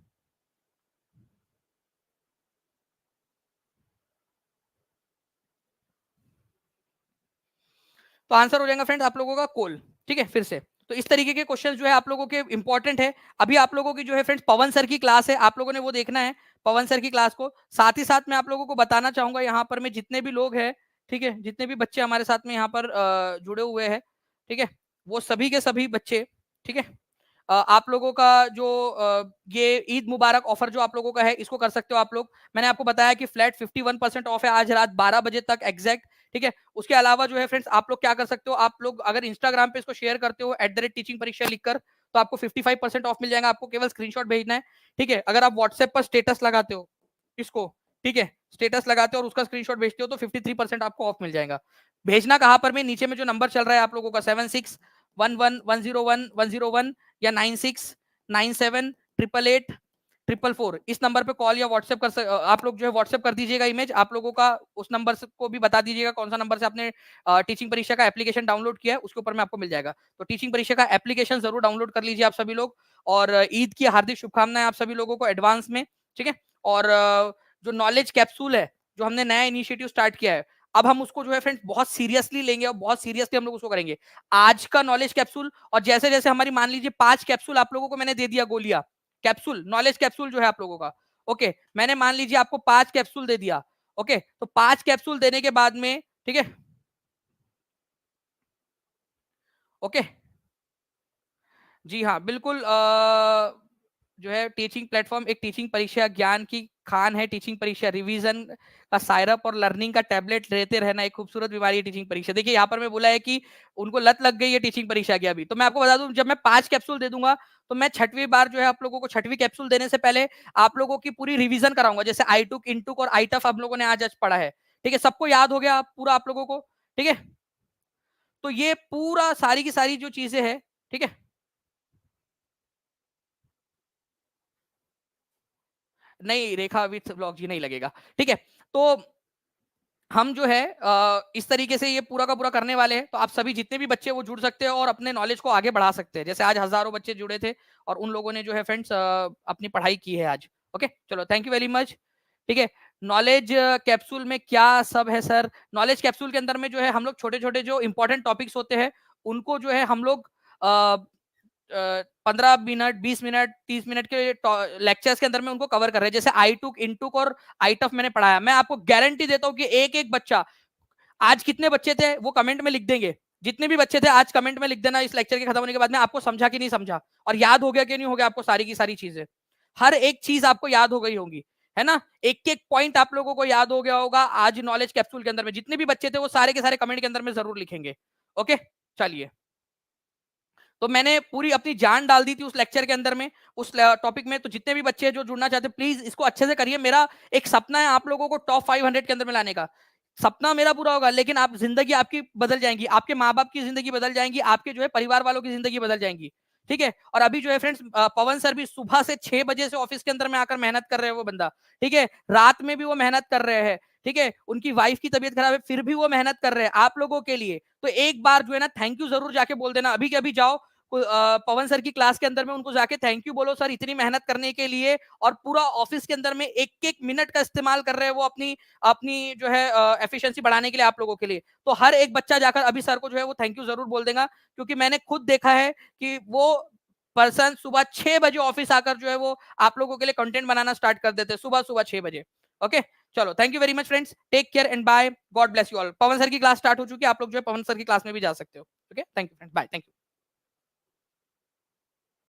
तो आंसर हो जाएगा फ्रेंड आप लोगों का कोल, ठीक है। फिर से तो इस तरीके के क्वेश्चन जो है आप लोगों के इंपॉर्टेंट है। अभी आप लोगों की जो है फ्रेंड्स पवन सर की क्लास है, आप लोगों ने वो देखना है पवन सर की क्लास को। साथ ही साथ मैं आप लोगों को बताना चाहूंगा यहाँ पर में जितने भी लोग हैं, ठीक है, जितने भी बच्चे हमारे साथ में यहाँ पर जुड़े हुए हैं, ठीक है, वो सभी के सभी बच्चे, ठीक है, आप लोगों का जो ये ईद मुबारक ऑफर जो आप लोगों का है इसको कर सकते हो आप लोग। मैंने आपको बताया कि फ्लैट 51% ऑफ है आज रात 12 बजे तक एग्जैक्ट, ठीक है। उसके अलावा जो है फ्रेंड्स आप लोग क्या कर सकते हो, आप लोग अगर इंस्टाग्राम पे इसको शेयर करते हो @टीचिंग परीक्षा लिखकर, तो आपको 55% ऑफ मिल जाएगा। आपको केवल स्क्रीनशॉट भेजना है, ठीक है। अगर आप व्हाट्सएप पर स्टेटस लगाते हो इसको, ठीक है, स्टेटस लगाते हो और उसका स्क्रीनशॉट भेजते हो तो 53% आपको ऑफ मिल जाएगा। भेजना कहां पर में, नीचे में जो नंबर चल रहा है आप लोगों का 7611101101 या 9697888844, इस नंबर पे कॉल या व्हाट्सएप आप लोग जो है व्हाट्सएप कर दीजिएगा इमेज आप लोगों का। उस नंबर को भी बता दीजिएगा कौन सा नंबर से आपने टीचिंग परीक्षा का एप्लीकेशन डाउनलोड किया है, उसके ऊपर में आपको मिल जाएगा। तो टीचिंग परीक्षा का एप्लीकेशन जरूर डाउनलोड कर लीजिए आप सभी लोग। और ईद की हार्दिक शुभकामनाएं आप सभी लोगों को एडवांस में, ठीक है। और जो नॉलेज कैप्सूल है, जो हमने नया इनिशिएटिव स्टार्ट किया है, अब हम उसको जो है फ्रेंड्स बहुत सीरियसली लेंगे और बहुत सीरियसली हम लोग उसको करेंगे। आज का नॉलेज कैप्सूल, और जैसे जैसे हमारी मान लीजिए 5 कैप्सूल आप लोगों को मैंने दे दिया, गोलियां कैप्सूल, नॉलेज कैप्सूल जो है आप लोगों का, ओके, मैंने मान लीजिए आपको 5 कैप्सूल दे दिया, ओके, तो 5 कैप्सूल देने के बाद में, ठीक है, ओके, जी हाँ, बिल्कुल। जो है टीचिंग प्लेटफॉर्म एक टीचिंग परीक्षा ज्ञान की खान है, टीचिंग परीक्षा रिवीजन का सायरप और लर्निंग का टैबलेट लेते रहना एक खूबसूरत बीमारी है टीचिंग परीक्षा। देखिए यहाँ पर मैं बोला है कि उनको लत लग गई है टीचिंग परीक्षा की। अभी तो मैं आपको बता दूं, जब मैं 5 कैप्सूल दे दूंगा तो मैं छठवीं बार जो है आप लोगों को, छठवीं कैप्सूल देने से पहले आप लोगों की पूरी रिवीजन कराऊंगा। जैसे आई टुक, इन टुक और आई टफ हम लोगों ने आज आज पढ़ा है, ठीक है, सबको याद हो गया पूरा आप लोगों को, ठीक है। तो ये पूरा सारी की सारी जो चीजें हैं, ठीक है, नहीं रेखा विथ ब्लॉग जी नहीं लगेगा, ठीक है। तो हम जो है इस तरीके से ये पूरा का पूरा करने वाले हैं। तो आप सभी जितने भी बच्चे वो जुड़ सकते हैं और अपने नॉलेज को आगे बढ़ा सकते हैं। जैसे आज हजारों बच्चे जुड़े थे और उन लोगों ने जो है फ्रेंड्स अपनी पढ़ाई की है आज। ओके, चलो, थैंक यू वेरी मच, ठीक है। नॉलेज कैप्सूल में क्या सब है सर? नॉलेज कैप्सूल के अंदर में जो है हम लोग छोटे छोटे जो इंपॉर्टेंट टॉपिक्स होते हैं उनको जो है हम लोग 15 मिनट, 20 मिनट, 30 मिनट के लेक्चर्स के अंदर में उनको कवर कर रहे हैं। जैसे आई टुक, इन टुक और आई टफ मैंने पढ़ाया। मैं आपको गारंटी देता हूं कि एक एक बच्चा, आज कितने बच्चे थे वो कमेंट में लिख देंगे। जितने भी बच्चे थे आज कमेंट में लिख देना इस लेक्चर के खत्म होने के बाद में, आपको समझा कि नहीं समझा और याद हो गया कि नहीं हो गया आपको सारी की सारी चीजें। हर एक चीज आपको याद हो गई होगी, है ना। एक एक पॉइंट आप लोगों को याद हो गया होगा आज नॉलेज कैप्सूल के अंदर में। जितने भी बच्चे थे वो सारे के सारे कमेंट के अंदर में जरूर लिखेंगे। ओके, चलिए। तो मैंने पूरी अपनी जान डाल दी थी उस लेक्चर के अंदर में, उस टॉपिक में। तो जितने भी बच्चे जो जुड़ना चाहते हैं प्लीज इसको अच्छे से करिए। मेरा एक सपना है आप लोगों को टॉप 500 के अंदर में लाने का। सपना मेरा पूरा होगा, लेकिन आप जिंदगी आपकी बदल जाएंगी, आपके माँ बाप की जिंदगी बदल जाएंगी, आपके जो है परिवार वालों की जिंदगी बदल जाएंगी, ठीक है। और अभी जो है फ्रेंड्स पवन सर भी सुबह से 6 बजे से ऑफिस के अंदर में आकर मेहनत कर रहे हैं वो बंदा, ठीक है। रात में भी वो मेहनत कर रहे हैं, ठीक है। उनकी वाइफ की तबीयत खराब है फिर भी वो मेहनत कर रहे हैं आप लोगों के लिए। तो एक बार जो है ना थैंक यू जरूर जाके बोल देना। अभी के अभी जाओ पवन सर की क्लास के अंदर में उनको जाके थैंक यू बोलो, सर इतनी मेहनत करने के लिए। और पूरा ऑफिस के अंदर में एक एक मिनट का इस्तेमाल कर रहे हैं वो अपनी अपनी जो है एफिशिएंसी बढ़ाने के लिए आप लोगों के लिए। तो हर एक बच्चा जाकर अभी सर को जो है वो थैंक यू जरूर बोल देगा, क्योंकि मैंने खुद देखा है कि वो पर्सन सुबह 6 बजे ऑफिस आकर जो है वो आप लोगों के लिए कंटेंट बनाना स्टार्ट कर देते हैं सुबह सुबह 6 बजे। ओके, चलो thank you very much friends, take care and bye, God bless you all. Pawan sir की क्लास स्टार्ट हो चुकी है, आप लोग जो है पवन सर की क्लास में भी जा सकते हो। Okay, thank you friends, bye, thank you.